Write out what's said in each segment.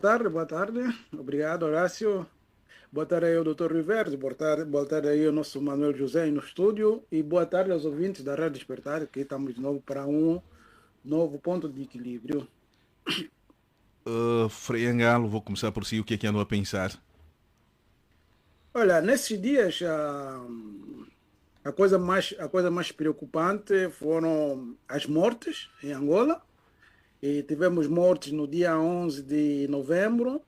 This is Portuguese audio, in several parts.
Boa tarde. Obrigado, Horácio. Boa tarde aí ao Dr. Rivers, boa tarde aí ao nosso Manuel José aí no estúdio e boa tarde aos ouvintes da Rádio Despertar, que estamos de novo para um novo ponto de equilíbrio. Frei Angalo, vou começar por si. O que andam a pensar? Olha, nesses dias a coisa mais preocupante foram as mortes em Angola. E tivemos mortes no dia 11 de novembro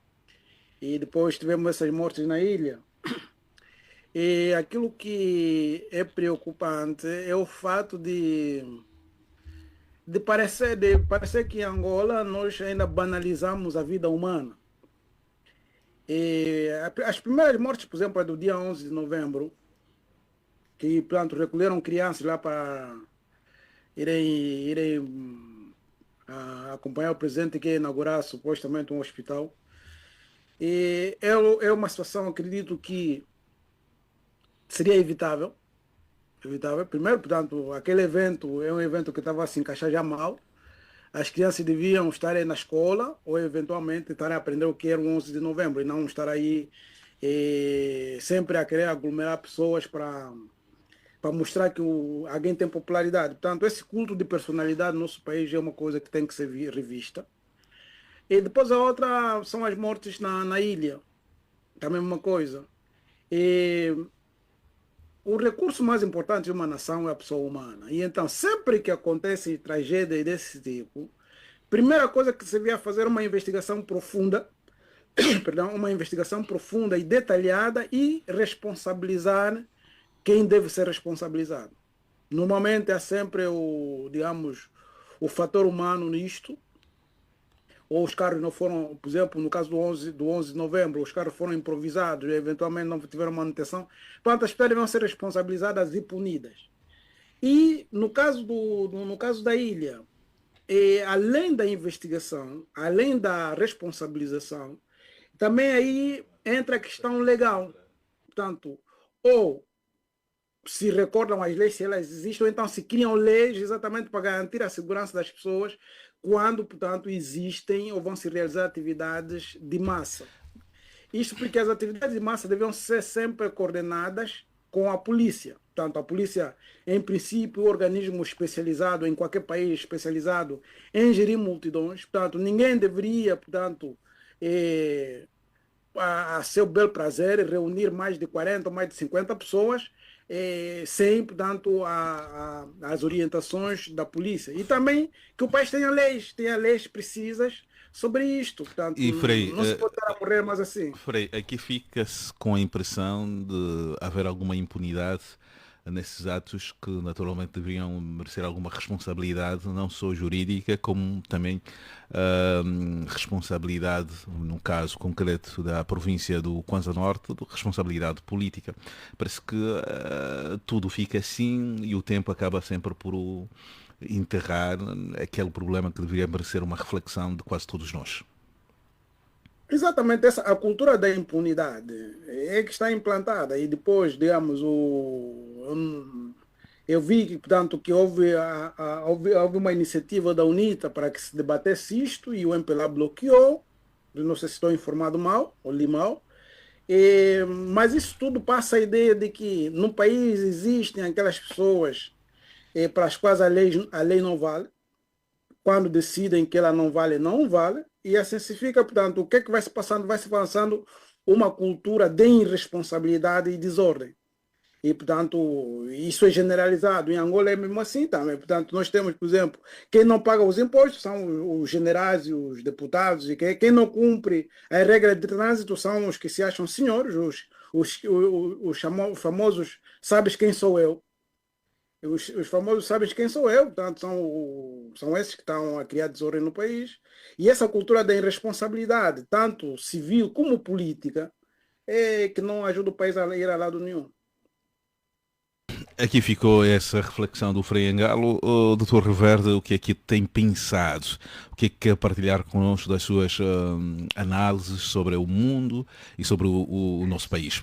e depois tivemos essas mortes na ilha. E aquilo que é preocupante é o fato de parecer que em Angola nós ainda banalizamos a vida humana. E as primeiras mortes, por exemplo, é do dia 11 de novembro, que, portanto, recolheram crianças lá para irem acompanhar o presidente que ia inaugurar supostamente um hospital. E é uma situação, acredito que seria evitável. Primeiro, portanto, aquele evento é um evento que estava a se encaixar já mal. As crianças deviam estar aí na escola ou eventualmente estar a aprender o que era o 11 de novembro e não estar aí sempre a querer aglomerar pessoas para mostrar que alguém tem popularidade. Portanto, esse culto de personalidade no nosso país é uma coisa que tem que ser revista. E depois a outra são as mortes na ilha, também uma coisa. E o recurso mais importante de uma nação é a pessoa humana. E então, sempre que acontece tragédia desse tipo, primeira coisa que se devia fazer é uma investigação profunda, perdão, uma investigação profunda e detalhada e responsabilizar quem deve ser responsabilizado. Normalmente há sempre digamos, o fator humano nisto, ou os carros não foram, por exemplo, no caso do 11 de novembro, os carros foram improvisados e eventualmente não tiveram manutenção. Portanto, as pessoas devem ser responsabilizadas e punidas. E no caso da ilha, além da investigação, além da responsabilização, também aí entra a questão legal. Portanto, ou se recordam as leis, se elas existem, ou então se criam leis exatamente para garantir a segurança das pessoas quando, portanto, existem ou vão se realizar atividades de massa. Isto porque as atividades de massa deviam ser sempre coordenadas com a polícia. Portanto, a polícia, em princípio, é um organismo especializado, em qualquer país especializado em gerir multidões. Portanto, ninguém deveria, portanto, a seu bel prazer, reunir mais de 40 ou mais de 50 pessoas, sem, portanto, as orientações da polícia. E também que o país tenha leis precisas sobre isto. Portanto, E Frei, não se pode estar a morrer mais assim. Frei, aqui fica-se com a impressão de haver alguma impunidade nesses atos que naturalmente deveriam merecer alguma responsabilidade, não só jurídica, como também responsabilidade, no caso concreto da província do Kwanza Norte, responsabilidade política. Parece que tudo fica assim e o tempo acaba sempre por enterrar aquele problema que deveria merecer uma reflexão de quase todos nós. Exatamente a cultura da impunidade é que está implantada e depois, digamos, eu vi que, portanto, que houve uma iniciativa da UNITA para que se debatesse isto e o MPLA bloqueou. Eu não sei se estou informado mal ou li mal. Mas isso tudo passa a ideia de que no país existem aquelas pessoas para as quais a lei não vale. Quando decidem que ela não vale, não vale, e assim se fica, portanto, o que é que vai se passando? Vai se avançando uma cultura de irresponsabilidade e desordem. E, portanto, isso é generalizado. Em Angola é mesmo assim também. Portanto, nós temos, por exemplo, quem não paga os impostos são os generais e os deputados, e quem não cumpre a regra de trânsito são os que se acham senhores, os famosos, sabes quem sou eu? Os famosos sabem quem sou eu, portanto, são esses que estão a criar desordem no país. E essa cultura da irresponsabilidade, tanto civil como política, é que não ajuda o país a ir a lado nenhum. Aqui ficou essa reflexão do Frei Angalo. O Dr. Reverde, o que é que tem pensado? O que é que quer partilhar connosco das suas análises sobre o mundo e sobre o nosso país?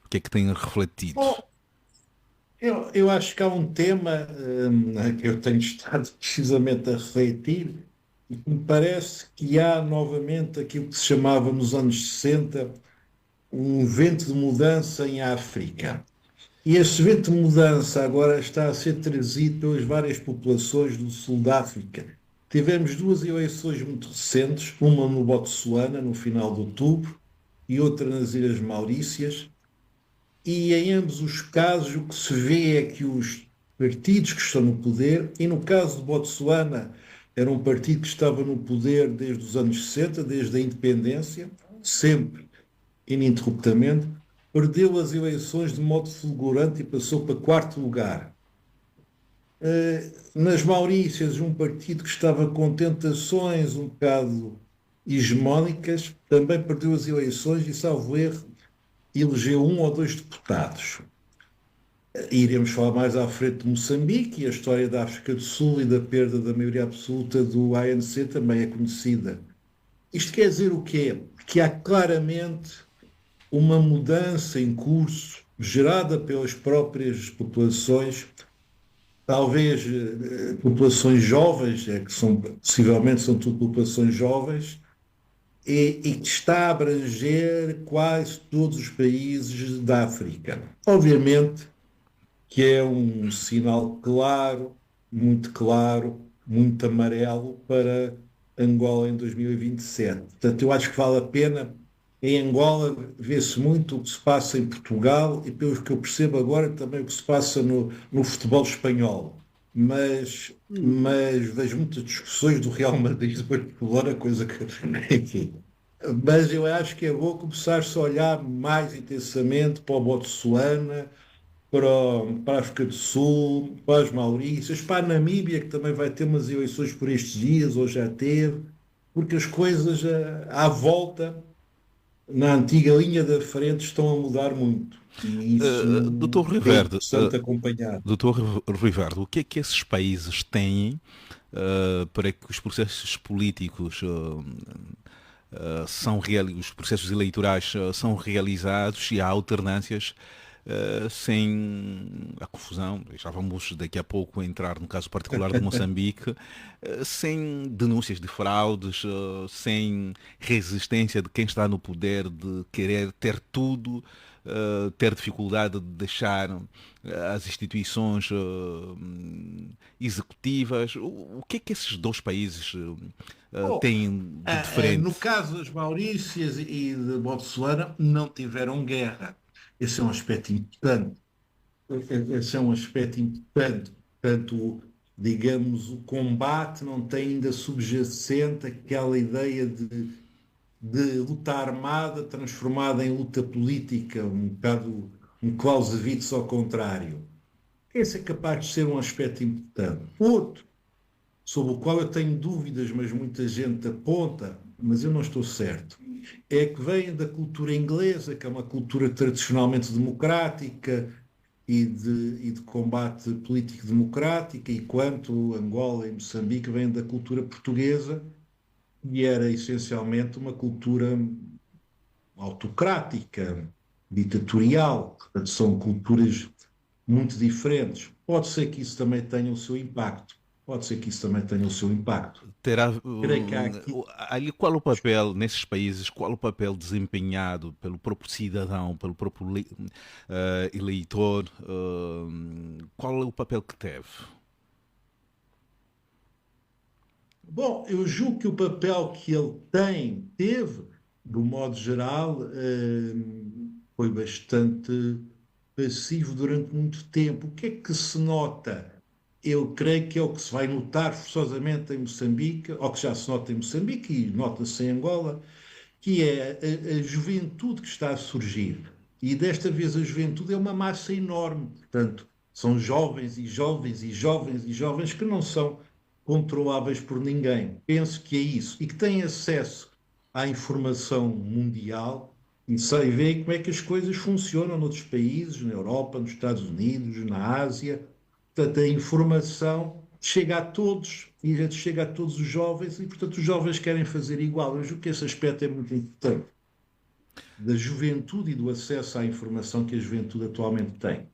O que é que tem refletido? Bom, eu acho que há um tema que eu tenho estado precisamente a refletir Me parece que há novamente aquilo que se chamava nos anos 60 um vento de mudança em África. E esse vento de mudança agora está a ser trazido pelas várias populações do sul da África. Tivemos duas eleições muito recentes, uma no Botsuana, no final de outubro, e outra nas Ilhas Maurícias, e em ambos os casos o que se vê é que os partidos que estão no poder, e no caso de Botsuana, era um partido que estava no poder desde os anos 60, desde a independência, sempre ininterruptamente, perdeu as eleições de modo fulgurante e passou para quarto lugar. Nas Maurícias, um partido que estava com tentações um bocado hegemónicas, também perdeu as eleições e, salvo erro, elegeu um ou dois deputados. Iremos falar mais à frente de Moçambique, e a história da África do Sul e da perda da maioria absoluta do ANC também é conhecida. Isto quer dizer o quê? Que há claramente uma mudança em curso gerada pelas próprias populações, talvez populações jovens, que são, possivelmente são tudo populações jovens, e que está a abranger quase todos os países da África. Obviamente que é um sinal claro, muito amarelo para Angola em 2027. Portanto, eu acho que vale a pena. Em Angola vê-se muito o que se passa em Portugal e, pelo que eu percebo agora, também o que se passa no futebol espanhol. Mas vejo muitas discussões do Real Madrid depois de Barcelona, coisa que, enfim. Mas eu acho que é bom começar-se a olhar mais intensamente para o Botsuana, para a África do Sul, para as Maurícias, para a Namíbia, que também vai ter umas eleições por estes dias, ou já teve, porque as coisas à volta, na antiga linha da frente, estão a mudar muito. E isso Doutor Rui é Verde, interessante acompanhar. Doutor Rui Verde, o que é que esses países têm para que os processos políticos os processos eleitorais são realizados e há alternâncias sem a confusão, já vamos daqui a pouco entrar no caso particular de Moçambique, sem denúncias de fraudes, sem resistência de quem está no poder de querer ter tudo, ter dificuldade de deixar as instituições executivas. O que é que esses dois países Bom, têm de diferente? no caso das Maurícias e de Botsuana, não tiveram guerra. Esse é um aspecto importante. Esse é um aspecto importante. Portanto, digamos, o combate não tem ainda subjacente aquela ideia de luta armada transformada em luta política, um bocado um Clausewitz ao contrário. Esse é capaz de ser um aspecto importante. Outro, sobre o qual eu tenho dúvidas, mas muita gente aponta, mas eu não estou certo, é que vem da cultura inglesa, que é uma cultura tradicionalmente democrática e de combate político democrático, enquanto Angola e Moçambique vêm da cultura portuguesa, e era essencialmente uma cultura autocrática, ditatorial. Portanto, são culturas muito diferentes. Pode ser que isso também tenha o seu impacto. Pode ser que isso também tenha o seu impacto. Terá Creio que há aqui. ali qual o papel nesses países, qual o papel desempenhado pelo próprio cidadão, pelo próprio eleitor, qual é o papel que teve? Bom, eu julgo que o papel que ele teve, do modo geral, foi bastante passivo durante muito tempo. O que é que se nota? Eu creio que é o que se vai notar forçosamente em Moçambique, ou que já se nota em Moçambique e nota-se em Angola, que é a juventude que está a surgir. E desta vez a juventude é uma massa enorme. Portanto, são jovens e jovens e jovens e jovens que não são controláveis por ninguém. Penso que é isso. E que têm acesso à informação mundial e veem como é que as coisas funcionam noutros países, na Europa, nos Estados Unidos, na Ásia. Portanto, a informação chega a todos e chega a todos os jovens e, portanto, os jovens querem fazer igual. Eu julgo que esse aspecto é muito importante, da juventude e do acesso à informação que a juventude atualmente tem.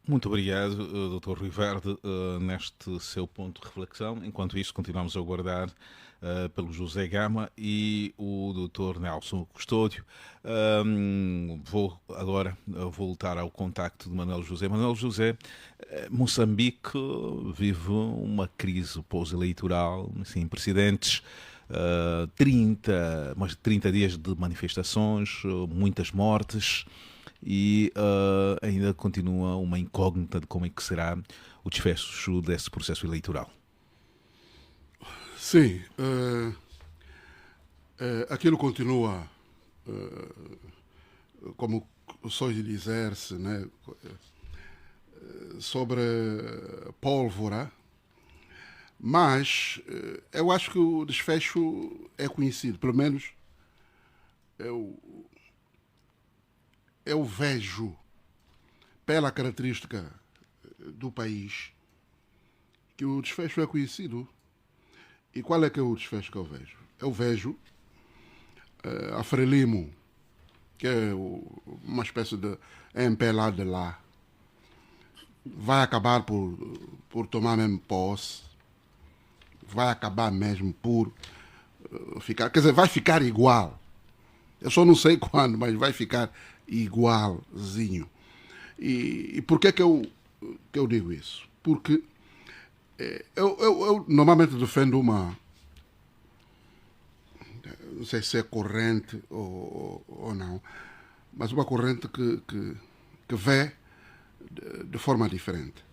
Muito obrigado, Dr. Rui Verde, neste seu ponto de reflexão. Enquanto isso, continuamos a aguardar pelo José Gama e o Dr. Nelson Custódio. Vou agora voltar ao contacto de Manuel José. Manuel José, Moçambique vive uma crise pós-eleitoral sem precedentes. 30 dias de manifestações, muitas mortes e ainda continua uma incógnita de como é que será o desfecho desse processo eleitoral. Sim, aquilo continua como sois dizer-se, né, sobre pólvora, mas eu acho que o desfecho é conhecido, pelo menos eu vejo, pela característica do país, que o desfecho é conhecido. E qual é que é o desfecho que eu vejo? Eu vejo a Frelimo, que é uma espécie de MP lá de lá, vai acabar por tomar mesmo posse, vai acabar mesmo por ficar, quer dizer, vai ficar igual. Eu só não sei quando, mas vai ficar igualzinho. E por que eu digo isso? Porque eu normalmente defendo uma, não sei se é corrente ou não, mas uma corrente que vê de forma diferente.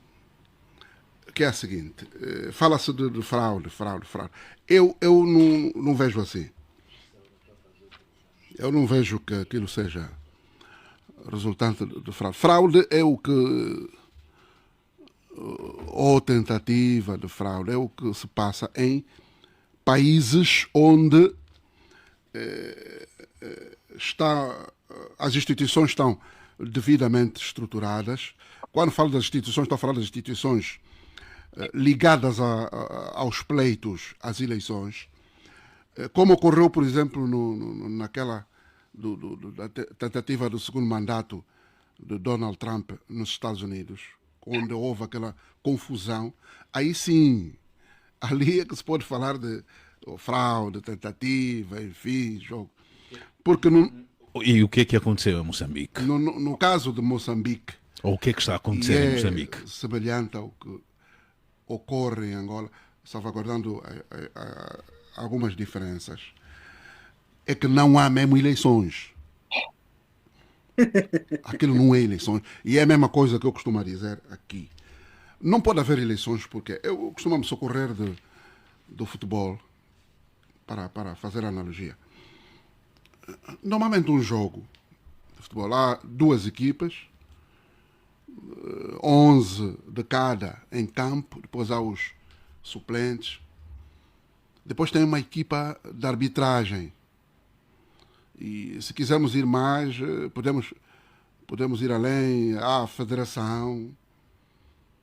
Que é a seguinte, fala-se de fraude. Eu não vejo assim. Eu não vejo que aquilo seja resultante de fraude. Fraude é o que, ou tentativa de fraude, é o que se passa em países onde as instituições estão devidamente estruturadas. Quando falo das instituições, estou a falar das instituições ligadas aos pleitos, às eleições, como ocorreu, por exemplo, naquela da tentativa do segundo mandato de Donald Trump nos Estados Unidos, onde houve aquela confusão. Aí sim, ali é que se pode falar de fraude, tentativa, enfim, jogo. Porque E o que é que aconteceu em Moçambique? No caso de Moçambique, ou o que é que está a acontecer em Moçambique? Semelhante ao que ocorre em Angola, salvaguardando algumas diferenças, é que não há mesmo eleições. Aquilo não é eleições. E é a mesma coisa que eu costumo dizer aqui. Não pode haver eleições porque eu costumo me socorrer do futebol para fazer a analogia. Normalmente um jogo de futebol, há duas equipas, 11 de cada em campo, depois há os suplentes, depois tem uma equipa de arbitragem. E se quisermos ir mais, podemos ir além, à federação,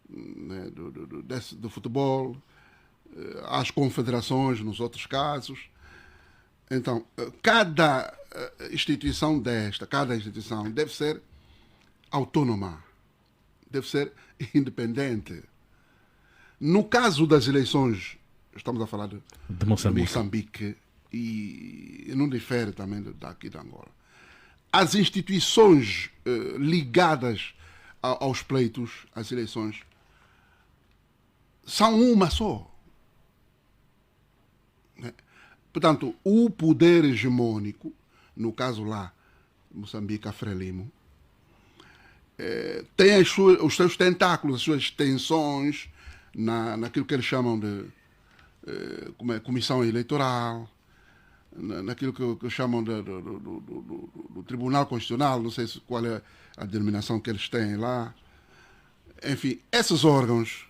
né, do futebol, às confederações nos outros casos. Então, cada instituição deve ser autônoma, deve ser independente. No caso das eleições, estamos a falar de Moçambique e não difere também daqui de Angola. As instituições ligadas aos pleitos, às eleições, são uma só. Portanto, o poder hegemônico, no caso lá, Moçambique, a Frelimo, tem os seus tentáculos, as suas extensões naquilo que eles chamam de comissão eleitoral, naquilo que chamam do Tribunal Constitucional, não sei qual é a denominação que eles têm lá. Enfim, esses órgãos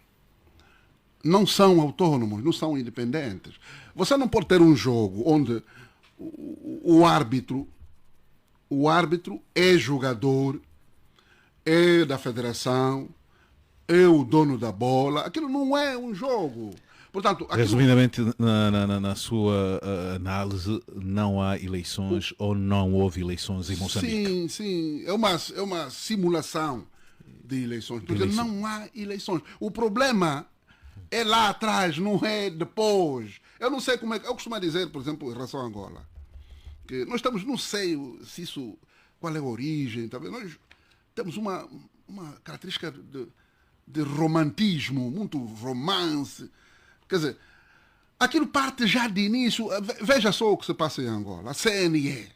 não são autônomos, não são independentes. Você não pode ter um jogo onde o árbitro é jogador, é da federação, é o dono da bola. Aquilo não é um jogo. Portanto, resumidamente, na sua análise, não há eleições ou não houve eleições em Moçambique? Sim. É uma simulação de eleições, porque não há eleições. O problema é lá atrás, não é depois. Eu não sei como é que... Eu costumo dizer, por exemplo, em relação a Angola, que nós estamos, não sei se isso, qual é a origem, talvez nós temos uma característica de romantismo, muito romance. Quer dizer, aquilo parte já de início. Veja só o que se passa em Angola, a CNE,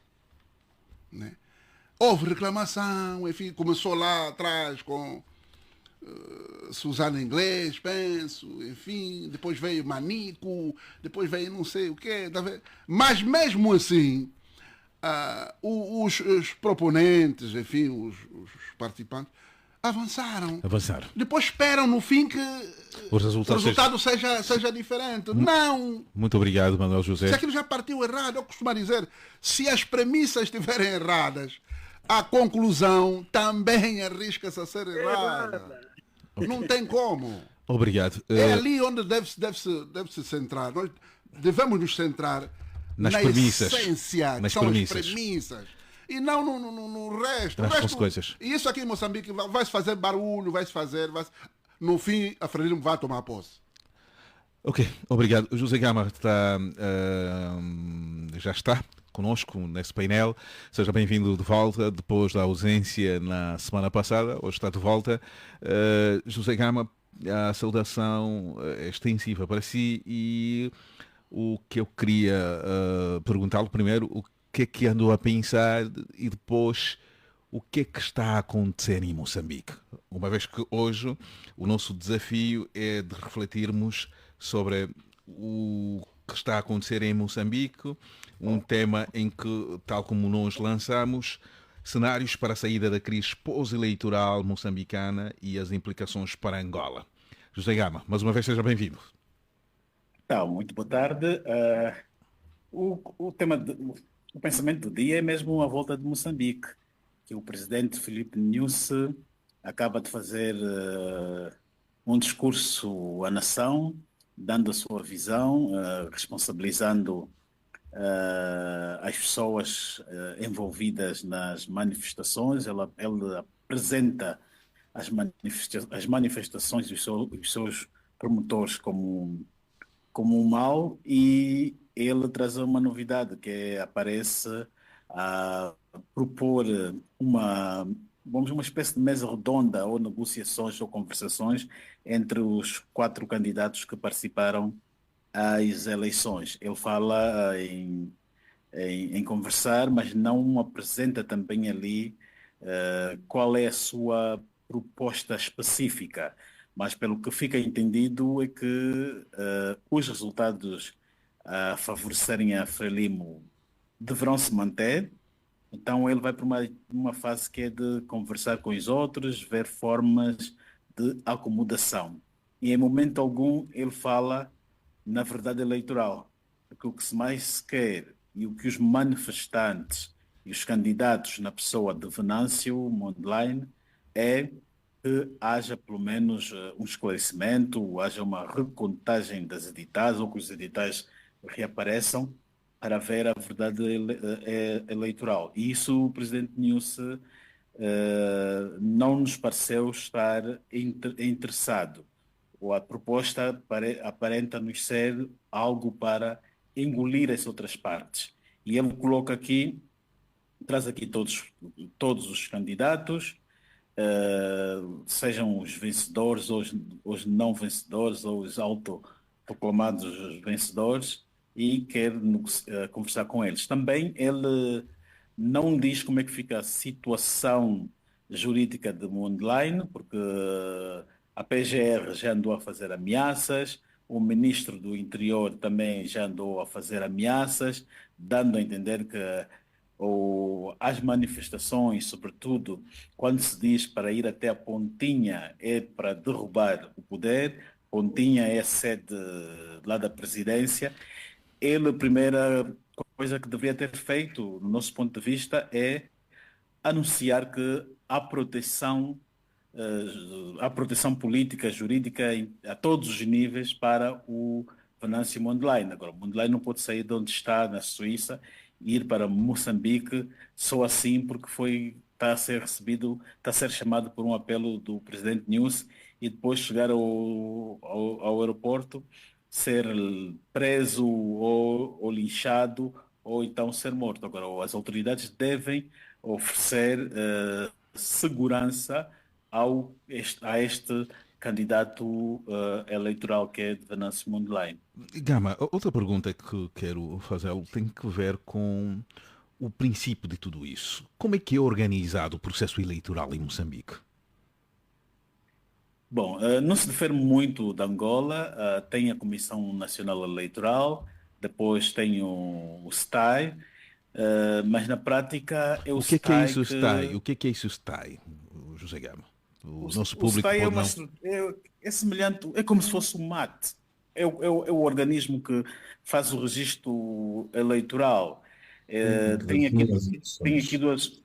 né? Houve reclamação, enfim, começou lá atrás com Suzana Inglês, penso, enfim, depois veio Manico, depois veio não sei o quê, mas mesmo assim, os proponentes, enfim, os participantes, avançaram. Depois esperam no fim que o resultado seja diferente. Não! Muito obrigado, Manuel José. Se aquilo já partiu errado, eu costumo dizer, se as premissas estiverem erradas, a conclusão também arrisca-se a ser errada. Não tem como. Obrigado. É ali onde deve-se centrar. Nós devemos nos centrar nas premissas, essência, nas premissas. E não no resto. Nas consequências. E isso aqui em Moçambique vai-se fazer barulho, vai-se fazer... No fim, a Frelimo vai tomar posse. Ok, obrigado. O José Gama já está conosco nesse painel. Seja bem-vindo de volta, depois da ausência na semana passada. Hoje está de volta. José Gama, a saudação é extensiva para si e o que eu queria perguntá-lo primeiro, o que é que andou a pensar e depois o que é que está a acontecer em Moçambique? Uma vez que hoje o nosso desafio é de refletirmos sobre o que está a acontecer em Moçambique, um tema em que, tal como nós lançamos, cenários para a saída da crise pós-eleitoral moçambicana e as implicações para Angola. José Gama, mais uma vez seja bem-vindo. Muito boa tarde. O tema, o pensamento do dia é mesmo a volta de Moçambique, que o presidente Filipe Nyusi acaba de fazer um discurso à nação, dando a sua visão, responsabilizando as pessoas envolvidas nas manifestações. Ele apresenta as manifestações dos seus promotores como um mal, e ele traz uma novidade, que aparece a propor uma espécie de mesa redonda ou negociações ou conversações entre os 4 candidatos que participaram às eleições. Ele fala em conversar, mas não apresenta também ali qual é a sua proposta específica. Mas pelo que fica entendido é que os resultados a favorecerem a Frelimo deverão se manter. Então ele vai para uma fase que é de conversar com os outros, ver formas de acomodação. E em momento algum ele fala na verdade eleitoral, porque o que mais se quer e o que os manifestantes e os candidatos na pessoa de Venâncio Mondlane é que haja pelo menos um esclarecimento, haja uma recontagem das editais, ou que os editais reapareçam para ver a verdade eleitoral. E isso o presidente Nyusi não nos pareceu estar interessado. Ou a proposta aparenta-nos ser algo para engolir as outras partes. E ele traz aqui todos os candidatos, sejam os vencedores, ou os não vencedores, ou os autoproclamados vencedores, e quer conversar com eles. Também ele não diz como é que fica a situação jurídica de Mondlane, porque a PGR já andou a fazer ameaças, o ministro do Interior também já andou a fazer ameaças, dando a entender que as manifestações, sobretudo quando se diz para ir até a Pontinha, é para derrubar o poder. Pontinha é a sede lá da presidência. Ele, a primeira coisa que deveria ter feito, no nosso ponto de vista, é anunciar que há proteção política, jurídica, a todos os níveis para o Venâncio Mondlane. Agora, o Mondlane não pode sair de onde está, na Suíça, e ir para Moçambique só assim porque foi está a ser recebido, está a ser chamado por um apelo do presidente News e depois chegar ao aeroporto, ser preso ou linchado ou então ser morto. Agora, as autoridades devem oferecer a este candidato eleitoral que é de Venâncio Mondlane. Gama, outra pergunta que quero fazer tem que ver com o princípio de tudo isso. Como é que é organizado o processo eleitoral em Moçambique? Bom, não se difere muito da Angola. Tem a Comissão Nacional Eleitoral, depois tem o STAI, mas na prática é o O que é STAI isso, que. STAI? O que é isso, STAI, José Gama? O, O nosso o público STAI pode não. é semelhante, é como se fosse o MAT. É o organismo que faz o registro eleitoral. Sim, que Tem define aqui, as tem aqui eleições. duas.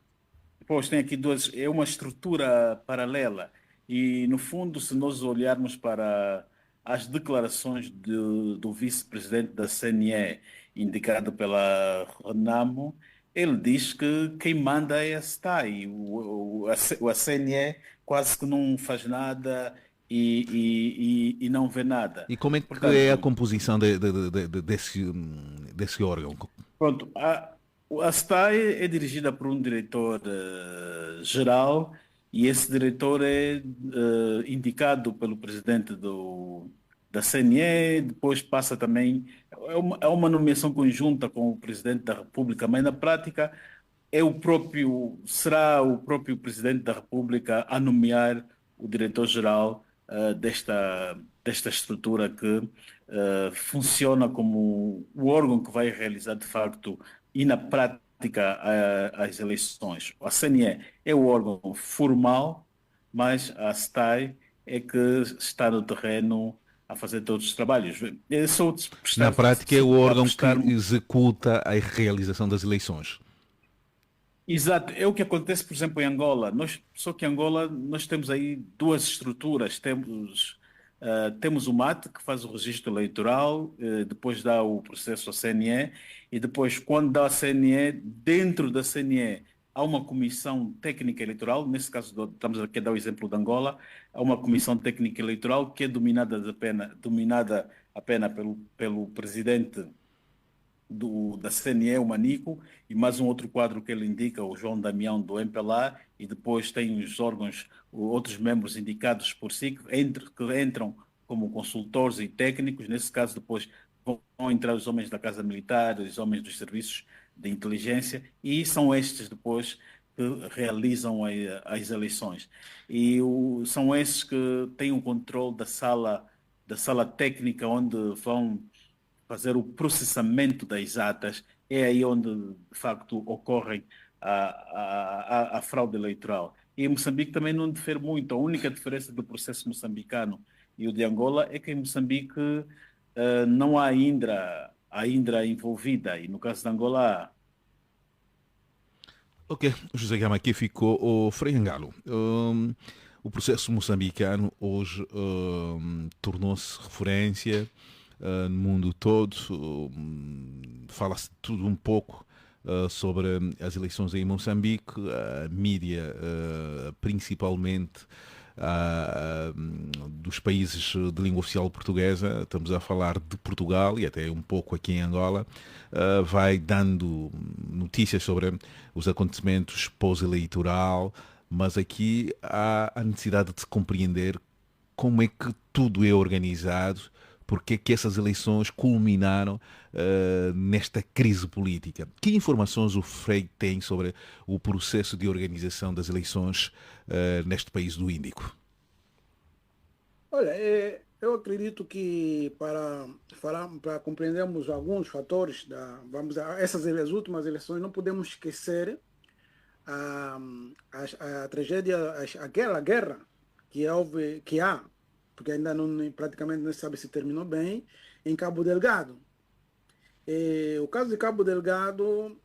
Pois tem aqui duas, é uma estrutura paralela e, no fundo, se nós olharmos para as declarações do vice-presidente da CNE, indicado pela Renamo, ele diz que quem manda é a STAI. A CNE quase que não faz nada e não vê nada. E como é que é a Portanto, composição desse órgão? pronto, a STAI é dirigida por um diretor geral e esse diretor é indicado pelo presidente da CNE, depois passa também, é uma nomeação conjunta com o presidente da República, mas na prática será o próprio presidente da República a nomear o diretor-geral desta estrutura que funciona como o órgão que vai realizar de facto e na prática as eleições. A CNE é o órgão formal, mas a STAI é que está no terreno a fazer todos os trabalhos. É só Na prestar, prática, é o a órgão prestar. que executa a realização das eleições. Exato, é o que acontece, por exemplo, em Angola. Só que em Angola nós temos aí duas estruturas. Temos o MAT, que faz o registro eleitoral, depois dá o processo à CNE, e depois, quando dá a CNE, dentro da CNE há uma comissão técnica eleitoral. Nesse caso, estamos aqui a dar o exemplo de Angola, há uma comissão técnica eleitoral que é dominada apenas pelo presidente da CNE, o Manico, e mais um outro quadro que ele indica, o João Damião do MPLA, e depois tem os órgãos, outros membros indicados por si, que entram como consultores e técnicos. Nesse caso, depois vão entrar os homens da Casa Militar, os homens dos serviços de inteligência, e são estes depois que realizam as eleições. E são estes que têm o controle da sala técnica, onde vão fazer o processamento das atas, é aí onde, de facto, ocorre a fraude eleitoral. E em Moçambique também não difere muito. A única diferença do processo moçambicano e o de Angola é que em Moçambique não há a Indra envolvida, e no caso de Angola há. Ok, José Gama, aqui ficou o Frei Angalo. O processo moçambicano hoje tornou-se referência no mundo todo. Fala-se tudo um pouco sobre as eleições em Moçambique. A mídia, principalmente dos países de língua oficial portuguesa, estamos a falar de Portugal e até um pouco aqui em Angola, vai dando notícias sobre os acontecimentos pós-eleitoral, mas aqui há a necessidade de se compreender como é que tudo é organizado, porque é que essas eleições culminaram nesta crise política. Que informações o Frei tem sobre o processo de organização das eleições neste país do Índico? Olha, eu acredito que para compreendermos alguns fatores as últimas eleições, não podemos esquecer a, a tragédia, aquela guerra que há, porque ainda não, praticamente não se sabe se terminou bem, em Cabo Delgado. O caso de Cabo Delgado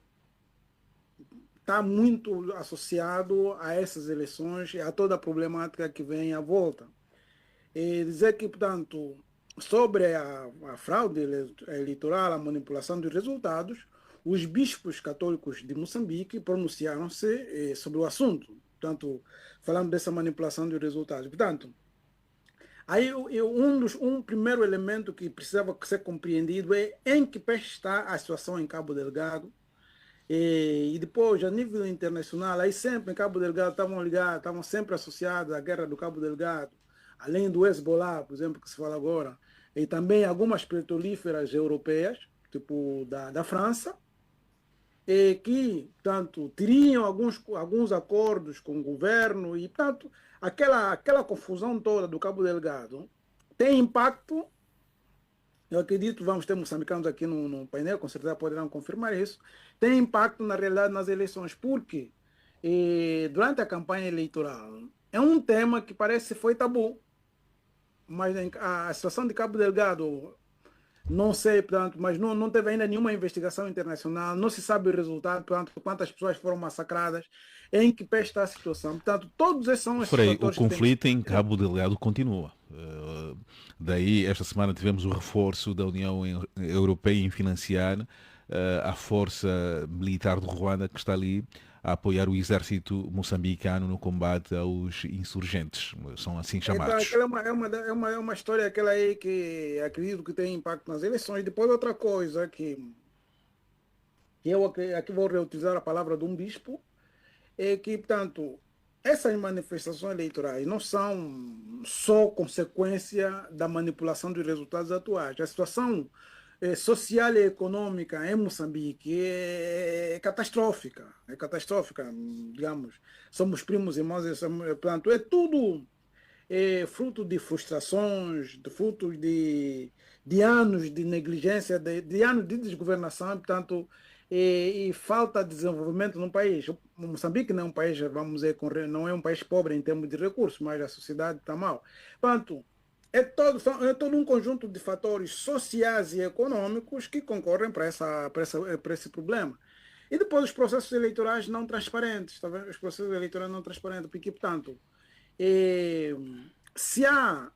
está muito associado a essas eleições e a toda a problemática que vem à volta. E dizer que, portanto, sobre a fraude eleitoral, a manipulação dos resultados, os bispos católicos de Moçambique pronunciaram-se sobre o assunto, portanto, falando dessa manipulação de resultados. Portanto, aí um primeiro elemento que precisava ser compreendido é em que pé está a situação em Cabo Delgado. E depois, a nível internacional, aí sempre em Cabo Delgado estavam sempre associados à guerra do Cabo Delgado, além do Hezbollah, por exemplo, que se fala agora, e também algumas petrolíferas europeias, tipo da França, e que, portanto, teriam alguns acordos com o governo e, portanto, aquela confusão toda do Cabo Delgado tem impacto. Eu acredito, vamos ter moçambicanos aqui no painel, com certeza poderão confirmar isso, tem impacto na realidade nas eleições, porque durante a campanha eleitoral é um tema que parece que foi tabu, mas a situação de Cabo Delgado, não sei, portanto, mas não teve ainda nenhuma investigação internacional, não se sabe o resultado, portanto, quantas pessoas foram massacradas, em que pé está a situação. Portanto, todos esses são os fatores. O conflito em Cabo Delgado continua. Daí, esta semana tivemos o reforço da União Europeia em financiar a força militar de Ruanda que está ali a apoiar o exército moçambicano no combate aos insurgentes, são assim chamados. Então, é uma história aquela aí que acredito que tem impacto nas eleições. Depois outra coisa que eu aqui vou reutilizar a palavra de um bispo, é que, portanto, essas manifestações eleitorais não são só consequência da manipulação dos resultados atuais. A situação social e econômica em Moçambique é catastrófica. É catastrófica, digamos. Somos primos irmãos, portanto, é tudo fruto de frustrações, fruto de anos de negligência, de anos de desgovernação, portanto, e falta de desenvolvimento no país. O Moçambique não é um país, vamos dizer, não é um país pobre em termos de recursos, mas a sociedade está mal. Portanto, é todo um conjunto de fatores sociais e econômicos que concorrem para esse problema. E depois os processos eleitorais não transparentes, tá vendo? Os processos eleitorais não transparentes, porque, portanto, se há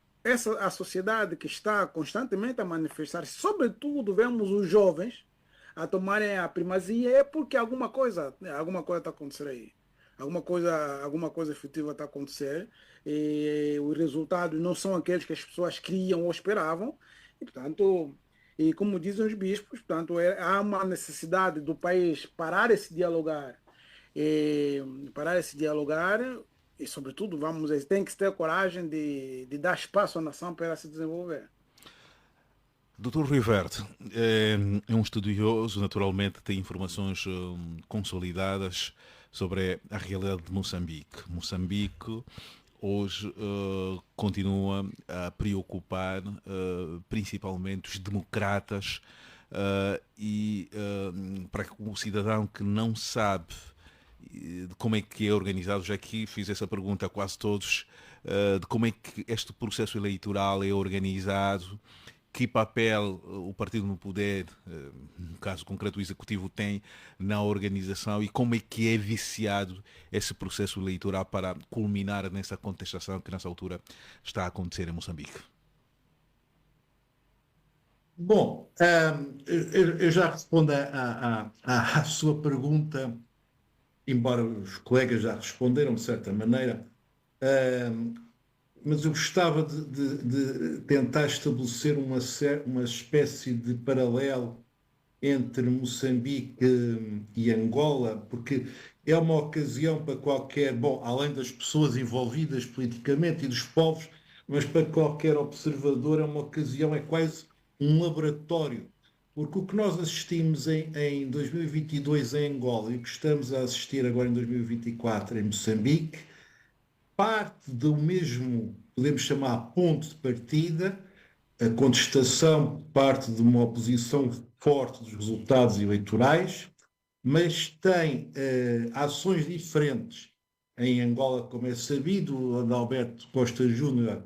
a sociedade que está constantemente a manifestar, sobretudo vemos os jovens a tomarem a primazia, é porque alguma coisa está acontecendo aí. Alguma coisa efetiva está a acontecer, e os resultados não são aqueles que as pessoas criam ou esperavam, e, portanto, e como dizem os bispos, portanto, há uma necessidade do país parar esse dialogar, e, sobretudo, vamos dizer, tem que ter coragem de dar espaço à nação para ela se desenvolver. Dr. Rui Verde é um estudioso, naturalmente tem informações consolidadas sobre a realidade de Moçambique. Moçambique hoje continua a preocupar principalmente os democratas e para o cidadão que não sabe de como é que é organizado, já aqui fiz essa pergunta a quase todos, de como é que este processo eleitoral é organizado, que papel o partido no poder, no caso concreto o executivo, tem na organização e como é que é viciado esse processo eleitoral para culminar nessa contestação que nessa altura está a acontecer em Moçambique. Bom, eu já respondo à sua pergunta, embora os colegas já responderam de certa maneira, mas eu gostava de tentar estabelecer uma espécie de paralelo entre Moçambique e Angola, porque é uma ocasião para qualquer, bom, além das pessoas envolvidas politicamente e dos povos, mas para qualquer observador é uma ocasião, é quase um laboratório, porque o que nós assistimos em 2022 em Angola e o que estamos a assistir agora em 2024 em Moçambique parte do mesmo, podemos chamar, ponto de partida. A contestação parte de uma oposição forte dos resultados eleitorais, mas tem ações diferentes. Em Angola, como é sabido, o Adalberto Costa Júnior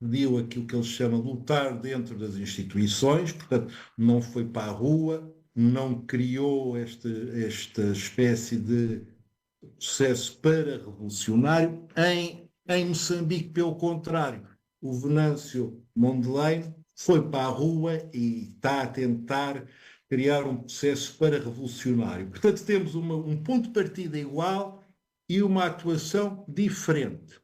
deu aquilo que ele chama lutar dentro das instituições, portanto, não foi para a rua, não criou esta espécie de processo para-revolucionário. Em Moçambique, pelo contrário, o Venâncio Mondlane foi para a rua e está a tentar criar um processo para-revolucionário. Portanto, temos um ponto de partida igual e uma atuação diferente.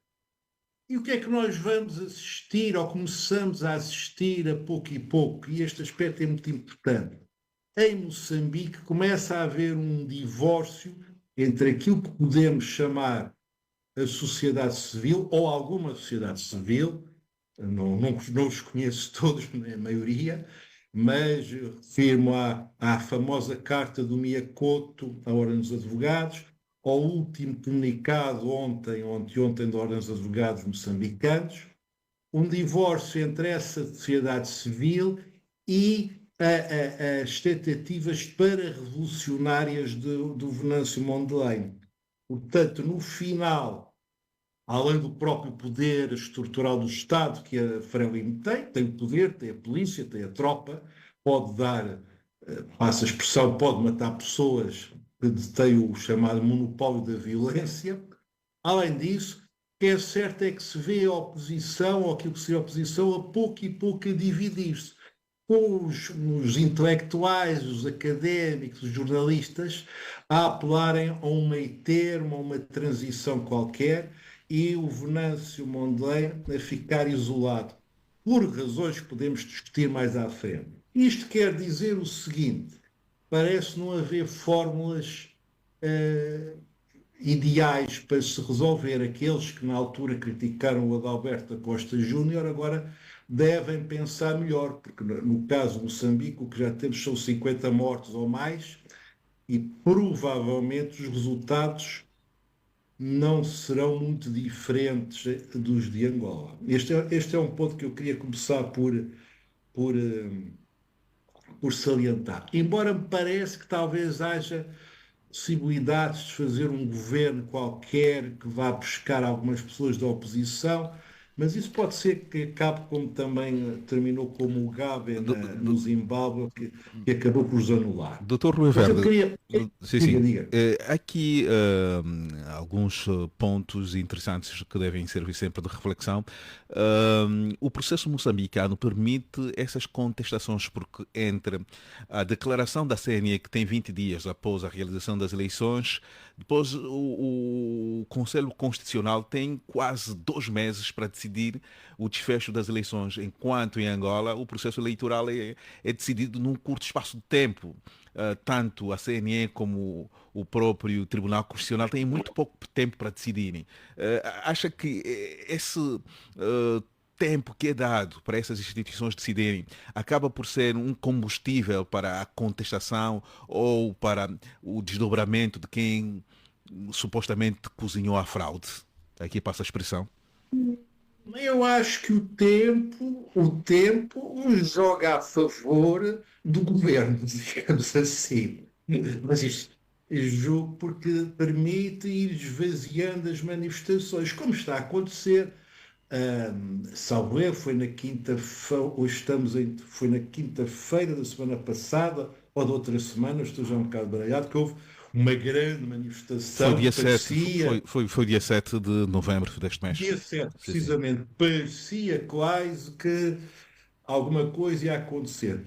E o que é que nós vamos assistir, ou começamos a assistir a pouco e pouco, e este aspecto é muito importante. Em Moçambique começa a haver um divórcio entre aquilo que podemos chamar a sociedade civil, ou alguma sociedade civil, não os conheço todos, a maioria, mas refiro à famosa carta do Miyakoto, à Ordem dos Advogados, ao último comunicado ontem da Ordem dos Advogados moçambicanos, um divórcio entre essa sociedade civil e as tentativas para-revolucionárias do Venâncio Mondlane. Portanto, no final, além do próprio poder estrutural do Estado que a Frelimo tem o poder, tem a polícia, tem a tropa, pode dar, passa a expressão, pode matar pessoas que detêm o chamado monopólio da violência. Além disso, o que é certo é que se vê a oposição, ou aquilo que seria a oposição, a pouco e pouco a dividir-se. Os intelectuais, os académicos, os jornalistas a apelarem a um meio termo, a uma transição qualquer, e o Venâncio Mondlane a ficar isolado, por razões que podemos discutir mais à frente. Isto quer dizer o seguinte: parece não haver fórmulas ideais para se resolver. Aqueles que na altura criticaram o Adalberto da Costa Júnior agora devem pensar melhor, porque no caso de Moçambique o que já temos são 50 mortos ou mais, e provavelmente os resultados não serão muito diferentes dos de Angola. Este é um ponto que eu queria começar por salientar. Embora me pareça que talvez haja possibilidades de fazer um governo qualquer que vá buscar algumas pessoas da oposição, mas isso pode ser que acabe como também terminou como o Mugabe no Zimbábue, que acabou por os anular. Doutor Rui Verde, sim. Diga. Aqui alguns pontos interessantes que devem servir sempre de reflexão. O processo moçambicano permite essas contestações, porque entre a declaração da CNE, que tem 20 dias após a realização das eleições, depois o Conselho Constitucional tem quase 2 meses para decidir o desfecho das eleições, enquanto em Angola o processo eleitoral é decidido num curto espaço de tempo. Tanto a CNE como o próprio Tribunal Constitucional têm muito pouco tempo para decidirem. Acha que esse tempo que é dado para essas instituições decidirem acaba por ser um combustível para a contestação ou para o desdobramento de quem supostamente cozinhou a fraude? Aqui passa a expressão. Eu acho que o tempo joga a favor do governo, digamos assim. Mas isto julgo porque permite ir esvaziando as manifestações, como está a acontecer. Salvo erro, foi na quinta-feira, foi na quinta-feira da semana passada, ou da outra semana, estou já um bocado baralhado, que houve uma grande manifestação. Foi dia 7, foi dia 7 de novembro deste mês. Dia 7, precisamente. Sim. Parecia quase que alguma coisa ia acontecer.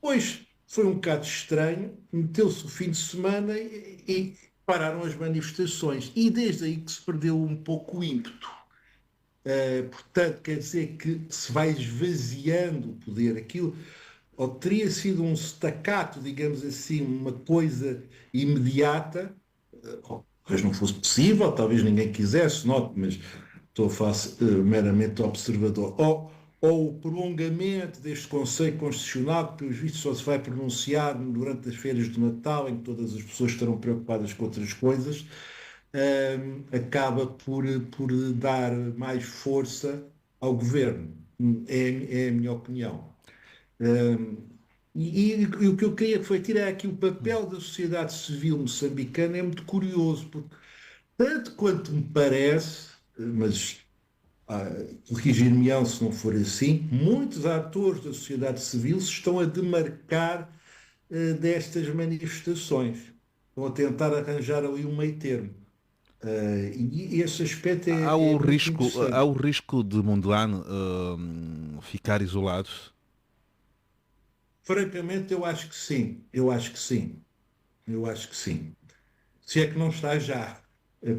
Pois foi um bocado estranho, meteu-se o fim de semana e pararam as manifestações. E desde aí que se perdeu um pouco o ímpeto. Portanto, quer dizer que se vai esvaziando o poder. Aquilo ou teria sido um staccato, digamos assim, uma coisa imediata, talvez não fosse possível, talvez ninguém quisesse, note, mas estou a fazer meramente observador, ou o prolongamento deste Conselho Constitucional, que pelos vistos só se vai pronunciar durante as férias do Natal, em que todas as pessoas estarão preocupadas com outras coisas, acaba por dar mais força ao governo. É a minha opinião. E o que eu queria foi tirar aqui o papel da sociedade civil moçambicana. É muito curioso, porque tanto quanto me parece, mas corrigir-me-ão se não for assim, muitos atores da sociedade civil se estão a demarcar destas manifestações, estão a tentar arranjar ali um meio termo. E esse aspecto há o risco de Mondlane ficar isolado? Francamente, eu acho que sim. Eu acho que sim. Eu acho que sim. Se é que não está já.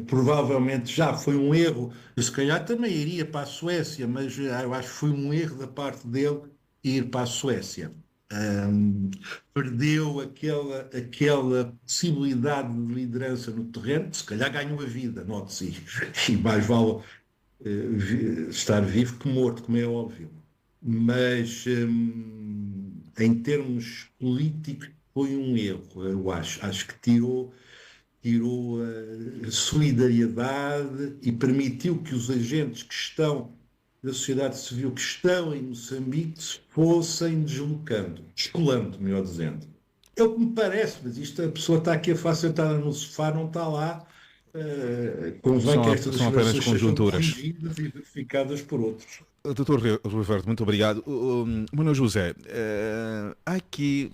Provavelmente já foi um erro. Eu, se calhar também iria para a Suécia, mas eu acho que foi um erro da parte dele ir para a Suécia. Ahm, Perdeu aquela possibilidade de liderança no terreno, se calhar ganhou a vida, note-se, e mais vale estar vivo que morto, como é óbvio. Mas em termos políticos foi um erro, eu acho. Acho que tirou a solidariedade e permitiu que os agentes que estão da sociedade civil que estão em Moçambique se fossem deslocando, descolando, melhor dizendo. É o que me parece, mas isto a pessoa está aqui a falar sentada no sofá, não está lá. Convém que estas São apenas afirmações sejam conjunturas. corrigidas e verificadas por outros. Doutor Rui Verde, muito obrigado. Manuel José, há aqui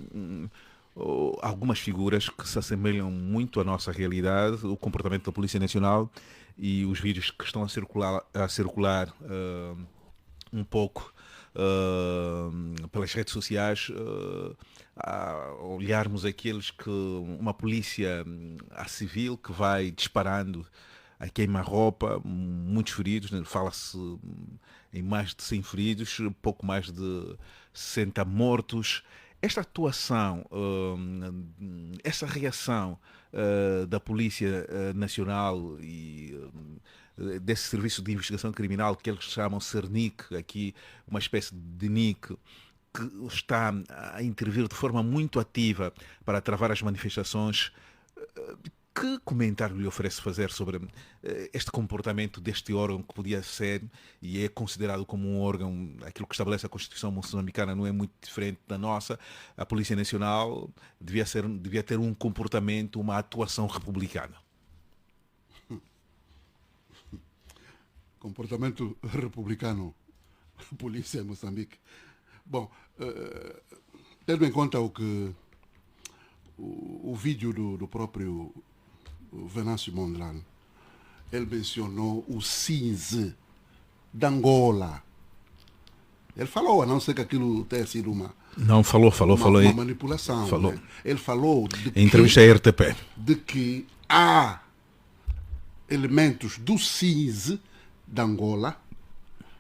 algumas figuras que se assemelham muito à nossa realidade, o comportamento da Polícia Nacional e os vídeos que estão a circular um pouco pelas redes sociais, a olharmos aqueles que uma polícia a civil que vai disparando a queima-roupa, muitos feridos, né? Fala-se em mais de 100 feridos, pouco mais de 60 mortos. Esta atuação, essa reação da Polícia Nacional e desse Serviço de Investigação Criminal que eles chamam CERNIC, aqui uma espécie de NIC, que está a intervir de forma muito ativa para travar as manifestações. Que comentário lhe oferece fazer sobre este comportamento deste órgão que podia ser e é considerado como um órgão, aquilo que estabelece a Constituição moçambicana não é muito diferente da nossa. A Polícia Nacional devia ter um comportamento, uma atuação republicana. Comportamento republicano, polícia em Moçambique. Bom, tendo em conta o vídeo do próprio Venâncio Mondlane, ele mencionou o cinze de Angola. Ele falou, a não ser que aquilo tenha sido uma manipulação. Falou. Né? Ele falou em entrevista à RTP de que há elementos do cinze de Angola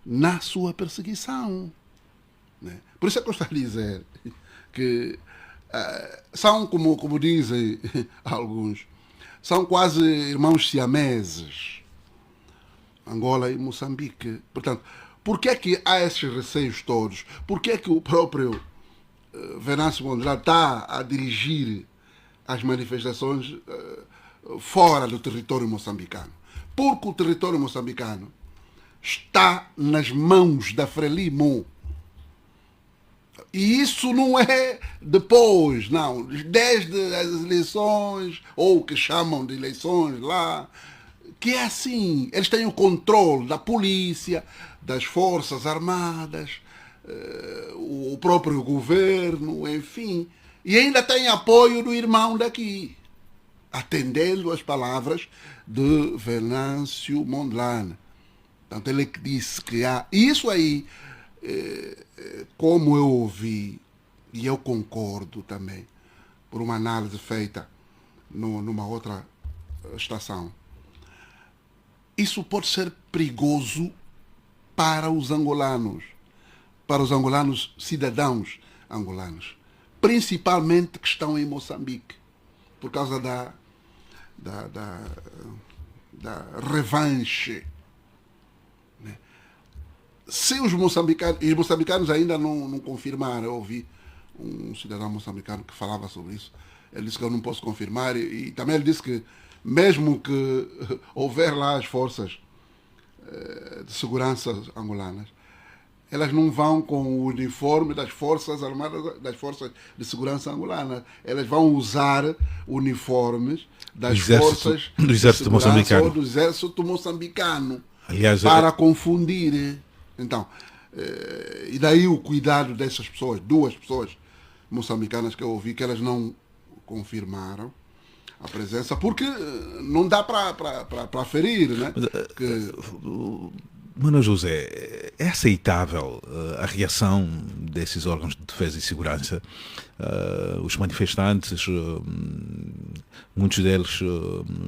na sua perseguição. Né? Por isso é que eu estou a dizer que são, como dizem alguns, são quase irmãos siameses, Angola e Moçambique. Portanto, por que é que há esses receios todos? Por que é que o próprio Venâncio Mondlane está a dirigir as manifestações fora do território moçambicano? Porque o território moçambicano está nas mãos da Frelimo. E isso não é depois, não. Desde as eleições, ou o que chamam de eleições lá, que é assim. Eles têm o controle da polícia, das forças armadas, o próprio governo, enfim. E ainda têm apoio do irmão daqui, atendendo às palavras de Venâncio Mondlane. Portanto, ele disse que há... Isso aí... como eu ouvi, e eu concordo também, por uma análise feita numa outra estação, isso pode ser perigoso para os angolanos cidadãos angolanos, principalmente que estão em Moçambique, por causa da revanche. Se os moçambicanos ainda não confirmaram, eu ouvi um cidadão moçambicano que falava sobre isso, ele disse que eu não posso confirmar, e também ele disse que mesmo que houver lá as forças de segurança angolanas, elas não vão com o uniforme das forças armadas, das forças de segurança angolanas, elas vão usar uniformes das forças do exército moçambicano ou do exército moçambicano, aliás, para confundir. Então, e daí o cuidado dessas pessoas, duas pessoas moçambicanas que eu ouvi, que elas não confirmaram a presença, porque não dá para ferir, né? Mano José, é aceitável a reação desses órgãos de defesa e segurança? Os manifestantes, muitos deles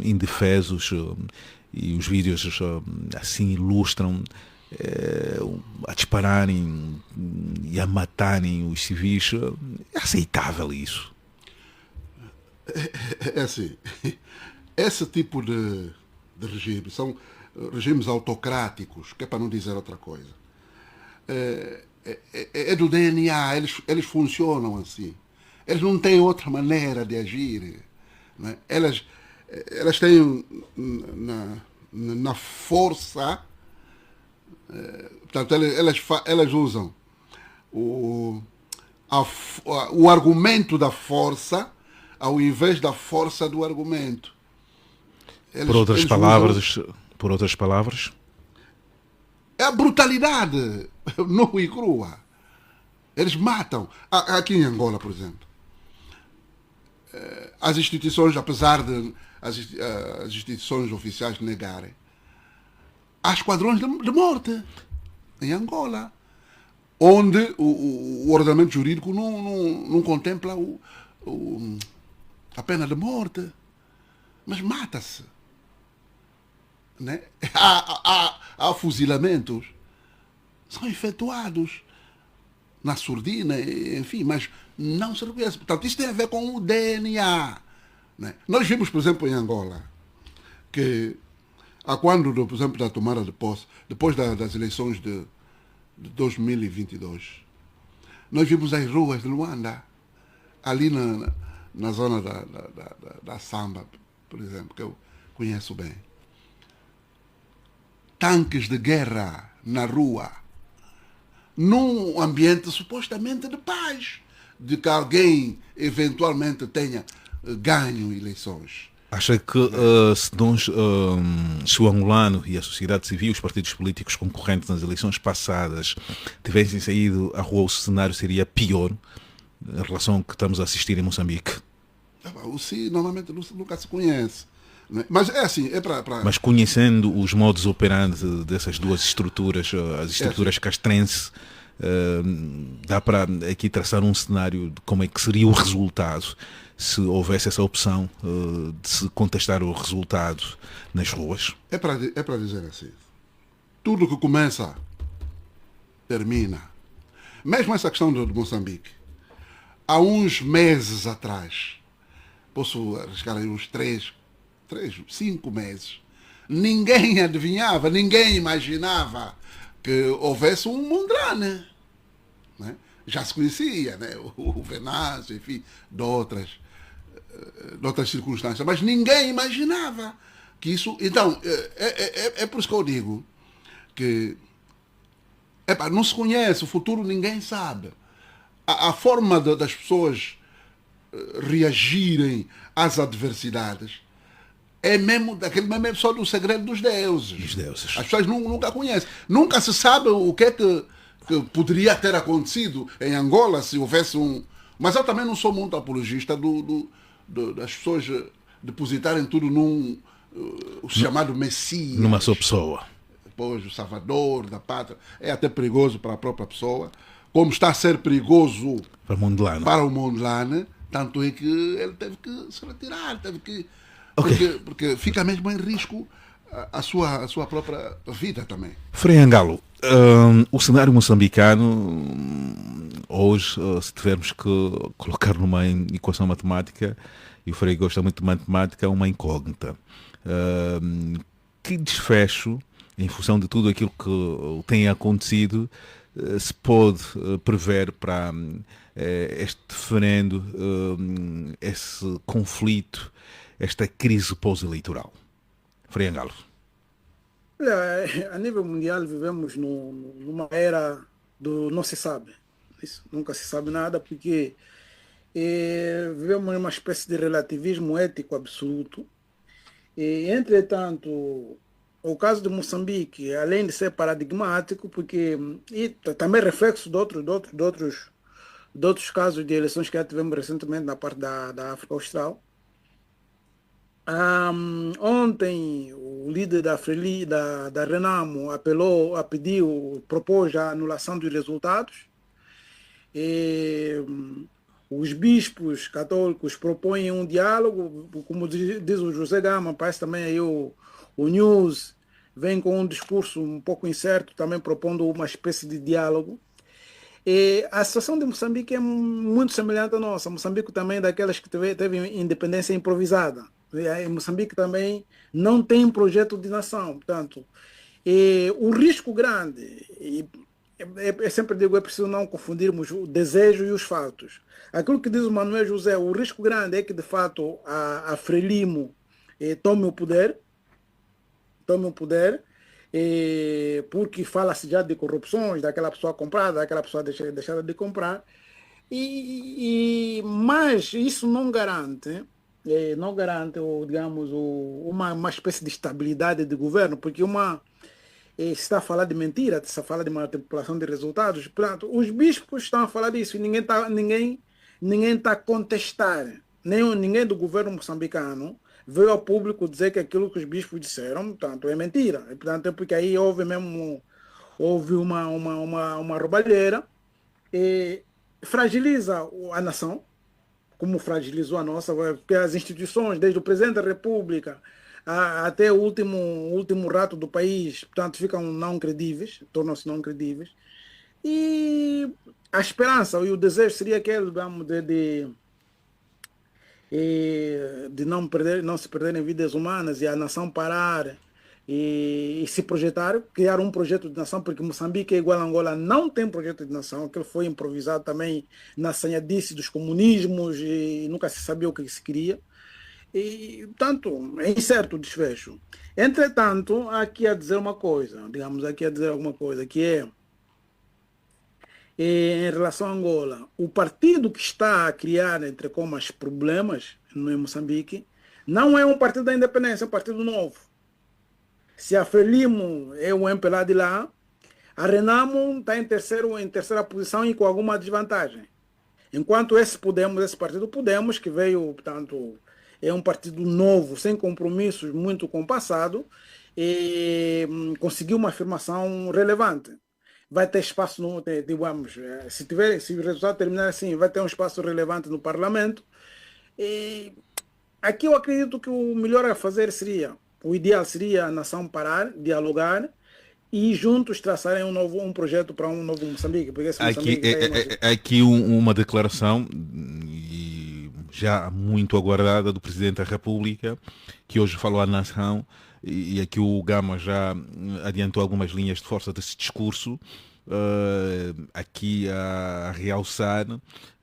indefesos, e os vídeos assim ilustram, a dispararem e a matarem os civis. É aceitável isso? É assim, esse tipo de regime são regimes autocráticos, que é para não dizer outra coisa. É do DNA, eles funcionam assim. Eles não têm outra maneira de agir. Né? Elas têm na força, portanto, elas usam o argumento da força ao invés da força do argumento. Por outras palavras, é a brutalidade nua e crua. Eles matam. Aqui em Angola, por exemplo, as instituições, apesar de as instituições oficiais negarem, há esquadrões de morte em Angola, onde o ordenamento jurídico não contempla a pena de morte, mas mata-se. Né? Há fuzilamentos, são efetuados na surdina, enfim, mas não se reconhece. Portanto, isso tem a ver com o DNA. Né? Nós vimos, por exemplo, em Angola, que quando, por exemplo, da tomada de posse, depois das eleições de 2022, nós vimos as ruas de Luanda, ali na zona da Samba, por exemplo, que eu conheço bem. Tanques de guerra na rua, num ambiente supostamente de paz, de que alguém eventualmente tenha ganho eleições. Acha que se o angolano e a sociedade civil, os partidos políticos concorrentes nas eleições passadas tivessem saído à rua, o cenário seria pior em relação ao que estamos a assistir em Moçambique? O si normalmente nunca se conhece. Mas é assim, Mas conhecendo os modos operandi dessas duas estruturas, as estruturas castrense, dá para aqui traçar um cenário de como é que seria o resultado se houvesse essa opção de se contestar o resultado nas ruas? É para dizer assim, tudo que começa, termina. Mesmo essa questão de Moçambique, há uns meses atrás, posso arriscar aí uns 5 meses, ninguém adivinhava, ninguém imaginava que houvesse um Mondrane. Né? Já se conhecia, né? o Venâncio, enfim, de outras circunstâncias, mas ninguém imaginava que isso... Então, é por isso que eu digo que não se conhece, o futuro ninguém sabe. A forma das pessoas reagirem às adversidades é mesmo só do segredo dos deuses. As pessoas nunca conhecem. Nunca se sabe o que é que poderia ter acontecido em Angola se houvesse um... Mas eu também não sou muito apologista das pessoas depositarem tudo o chamado Messias. Numa só pessoa. Depois o Salvador da pátria. É até perigoso para a própria pessoa, como está a ser perigoso para o Mondlane, tanto é que ele teve que se retirar, porque fica mesmo em risco a sua própria vida também. Frei Angalo, o cenário moçambicano hoje, se tivermos que colocar numa equação matemática, e o Frei gosta muito de matemática, é uma incógnita. Que desfecho, em função de tudo aquilo que tem acontecido, se pode prever para este referendo, esse conflito, esta crise pós-eleitoral? Frei Angalo. Olha, a nível mundial vivemos numa era do não se sabe. Isso, nunca se sabe nada, porque vivemos numa espécie de relativismo ético absoluto. Entretanto, o caso de Moçambique, além de ser paradigmático, e também reflexo de outros casos de eleições que já tivemos recentemente na parte da África Austral. Ontem, o o líder da Freli, da Renamo, propôs a anulação dos resultados. E, os bispos católicos propõem um diálogo, como diz o José Gama, parece também aí o News vem com um discurso um pouco incerto, também propondo uma espécie de diálogo. E a situação de Moçambique é muito semelhante à nossa. Moçambique também é daquelas que teve independência improvisada. E Moçambique também não tem projeto de nação. Portanto, o risco grande, eu sempre digo, é preciso não confundirmos o desejo e os fatos. Aquilo que diz o Manuel José, o risco grande é que, de fato, a Frelimo tome o poder, porque fala-se já de corrupções, daquela pessoa comprada, daquela pessoa deixada de comprar, mas isso não garante, digamos, uma espécie de estabilidade de governo, porque se está a falar de mentira, se está a falar de manipulação de resultados, portanto, os bispos estão a falar disso e ninguém está a contestar, ninguém do governo moçambicano veio ao público dizer que aquilo que os bispos disseram, portanto, é mentira. E, portanto, é porque aí houve uma roubalheira e fragiliza a nação, como fragilizou a nossa, porque as instituições, desde o presidente da República até o último rato do país, portanto, ficam não credíveis, tornam-se não credíveis. E a esperança e o desejo seria aquele, vamos, de não se perderem vidas humanas e a nação parar e se projetar, criar um projeto de nação, porque Moçambique é igual a Angola, não tem projeto de nação, aquilo foi improvisado também na sanhadice dos comunismos e nunca se sabia o que se queria. E, portanto, é incerto o desfecho. Entretanto, aqui a dizer uma coisa, que é em relação a Angola, o partido que está a criar, entre comas, problemas no Moçambique, não é um partido da independência, é um partido novo. Se a Frelimo é o MPLA de lá, a Renamo está em terceira posição e com alguma desvantagem. Enquanto esse partido Podemos, que veio, portanto, é um partido novo, sem compromissos, muito com o passado, e conseguiu uma afirmação relevante. Vai ter espaço, digamos, se o resultado terminar assim, vai ter um espaço relevante no parlamento. E aqui eu acredito que o melhor a fazer o ideal seria a nação parar, dialogar e juntos traçarem um projeto para um novo Moçambique. Porque esse Moçambique aqui uma declaração já muito aguardada do Presidente da República, que hoje falou à nação, e aqui o Gama já adiantou algumas linhas de força desse discurso, aqui a realçar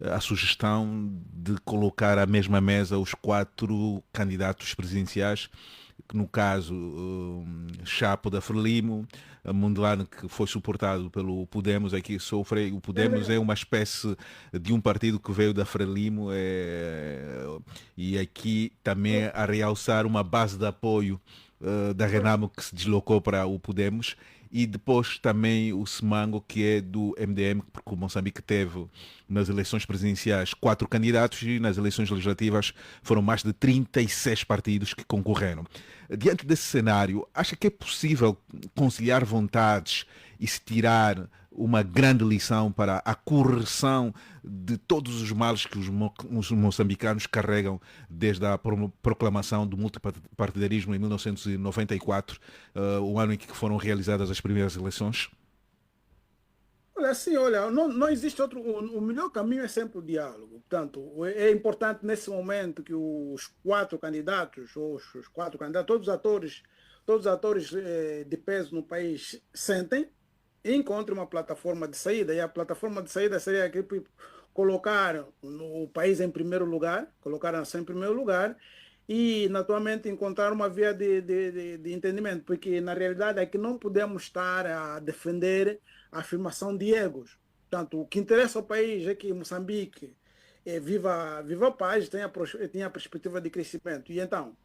a sugestão de colocar à mesma mesa os 4 candidatos presidenciais, que no caso Chapo da Frelimo, Mondlane, que foi suportado pelo Podemos, aqui sofre. O Podemos é uma espécie de um partido que veio da Frelimo, e aqui também a realçar uma base de apoio da Renamo, que se deslocou para o Podemos, e depois também o Semango, que é do MDM, porque o Moçambique teve nas eleições presidenciais 4 candidatos e nas eleições legislativas foram mais de 36 partidos que concorreram. Diante desse cenário, acha que é possível conciliar vontades e se tirar uma grande lição para a correção de todos os males que os moçambicanos carregam desde a proclamação do multipartidarismo em 1994, o ano em que foram realizadas as primeiras eleições? Olha, não existe outro. O melhor caminho é sempre o diálogo. Portanto, é importante nesse momento que os 4 candidatos, todos os atores de peso no país sentem e encontrem uma plataforma de saída. E a plataforma de saída seria colocar o país em primeiro lugar, colocar a nação em primeiro lugar e, naturalmente, encontrar uma via de entendimento, porque, na realidade, é que não podemos estar a defender a afirmação de egos. Portanto, o que interessa ao país é que Moçambique viva a paz, tenha a perspectiva de crescimento. E, então,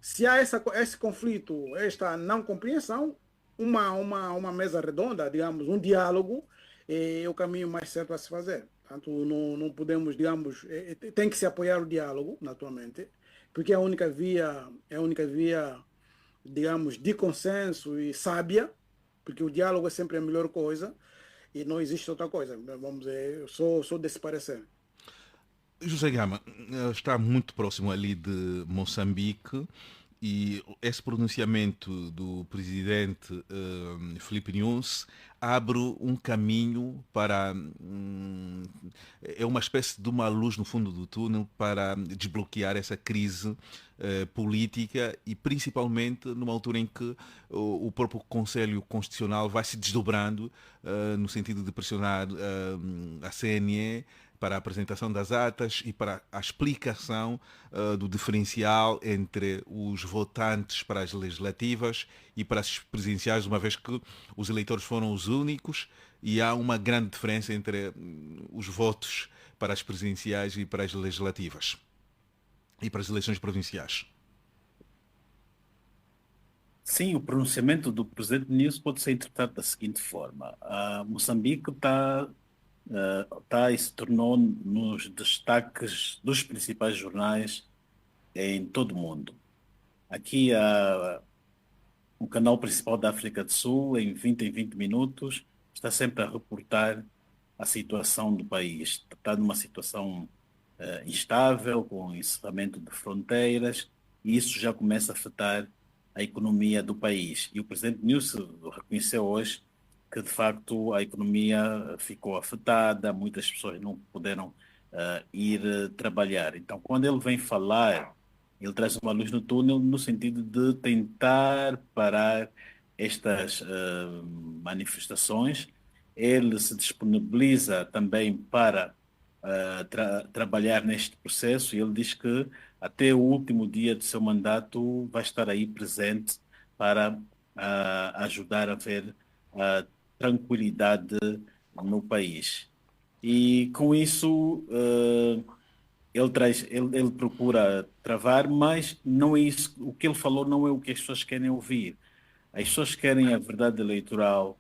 se há esse conflito, esta não compreensão, uma mesa redonda, digamos, um diálogo, é o caminho mais certo a se fazer. Portanto, não podemos, digamos, tem que se apoiar o diálogo, naturalmente, porque é a única via digamos, de consenso e sábia, porque o diálogo é sempre a melhor coisa e não existe outra coisa. Vamos dizer, eu sou desse parecer. José Gama está muito próximo ali de Moçambique e esse pronunciamento do presidente Filipe Nunes abre um caminho para é uma espécie de uma luz no fundo do túnel para desbloquear essa crise política e principalmente numa altura em que o próprio Conselho Constitucional vai se desdobrando no sentido de pressionar a CNE para a apresentação das atas e para a explicação do diferencial entre os votantes para as legislativas e para as presidenciais, uma vez que os eleitores foram os únicos e há uma grande diferença entre os votos para as presidenciais e para as legislativas e para as eleições provinciais. Sim, o pronunciamento do presidente Nunes pode ser interpretado da seguinte forma. Moçambique e se tornou nos destaques dos principais jornais em todo o mundo. Aqui, o canal principal da África do Sul, em 20 minutos, está sempre a reportar a situação do país. Está numa situação instável, com encerramento de fronteiras, e isso já começa a afetar a economia do país. E o presidente Nunes reconheceu hoje que, de facto, a economia ficou afetada, muitas pessoas não puderam ir trabalhar. Então, quando ele vem falar, ele traz uma luz no túnel no sentido de tentar parar estas manifestações. Ele se disponibiliza também para trabalhar neste processo e ele diz que até o último dia do seu mandato vai estar aí presente para ajudar a ver tranquilidade no país. E com isso ele procura travar, mas não é isso. O que ele falou não é o que as pessoas querem ouvir. As pessoas querem a verdade eleitoral,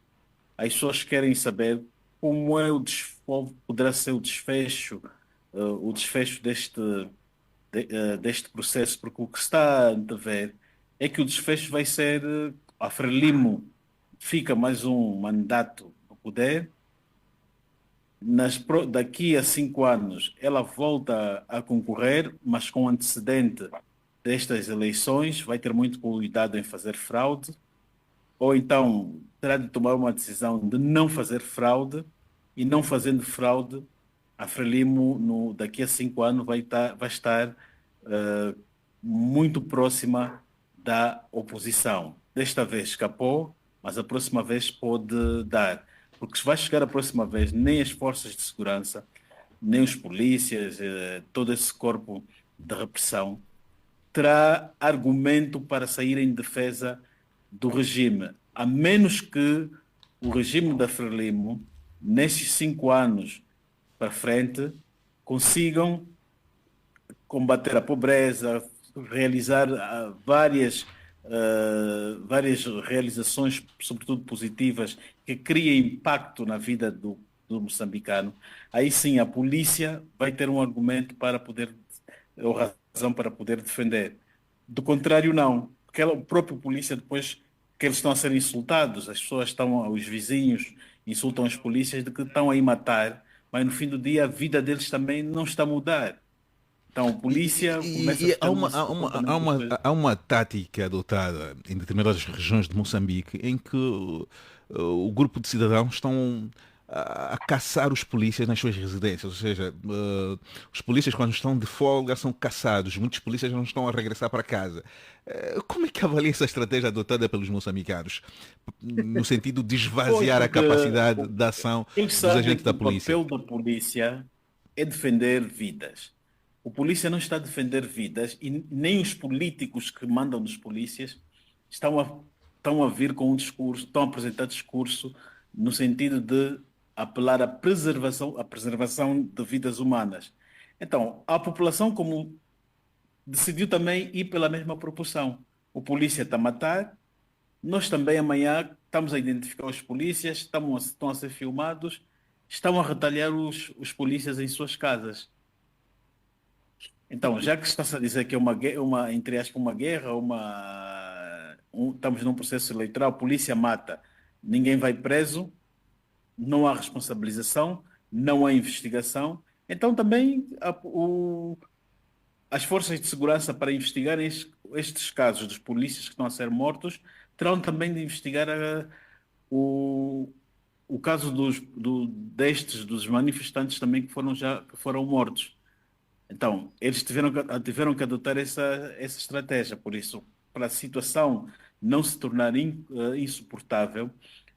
as pessoas querem saber como é qual poderá ser o desfecho deste processo, porque o que se está a ver é que o desfecho vai ser a Frelimo fica mais um mandato no poder. Daqui a 5 anos ela volta a concorrer, mas com antecedente destas eleições, vai ter muito cuidado em fazer fraude, ou então terá de tomar uma decisão de não fazer fraude, e não fazendo fraude, a Frelimo daqui a 5 anos vai estar muito próxima da oposição. Desta vez escapou, mas a próxima vez pode dar. Porque se vai chegar a próxima vez, nem as forças de segurança, nem os polícias, todo esse corpo de repressão, terá argumento para sair em defesa do regime, a menos que o regime da Frelimo, nesses 5 anos para frente, consigam combater a pobreza, realizar várias realizações, sobretudo positivas, que criem impacto na vida do moçambicano. Aí sim a polícia vai ter um argumento para poder, ou razão para poder defender. Do contrário, não. Porque o próprio polícia, depois que eles estão a ser insultados, as pessoas os vizinhos insultam as polícias de que estão aí matar, mas no fim do dia a vida deles também não está a mudar. Então, a polícia começa a ficar há uma tática adotada em determinadas regiões de Moçambique em que o grupo de cidadãos estão a caçar os polícias nas suas residências, ou seja, os polícias quando estão de folga são caçados, muitos polícias não estão a regressar para casa. Como é que avalia essa estratégia adotada pelos moçambicanos no sentido de esvaziar a capacidade de ação dos agentes da polícia? O papel da polícia é defender vidas. O polícia não está a defender vidas e nem os políticos que mandam nos polícias estão a vir com um discurso, estão a apresentar discurso no sentido de apelar à preservação de vidas humanas. Então, a população como decidiu também ir pela mesma proporção. O polícia está a matar, nós também amanhã estamos a identificar os polícias, estão a ser filmados, estão a retalhar os polícias em suas casas. Então, já que está-se a dizer que é entre aspas, uma guerra, estamos num processo eleitoral, a polícia mata, ninguém vai preso, não há responsabilização, não há investigação. Então também as forças de segurança para investigar estes casos dos polícias que estão a ser mortos terão também de investigar o, o caso dos manifestantes também que foram mortos. Então, eles tiveram que adotar essa estratégia. Por isso, para a situação não se tornar insuportável,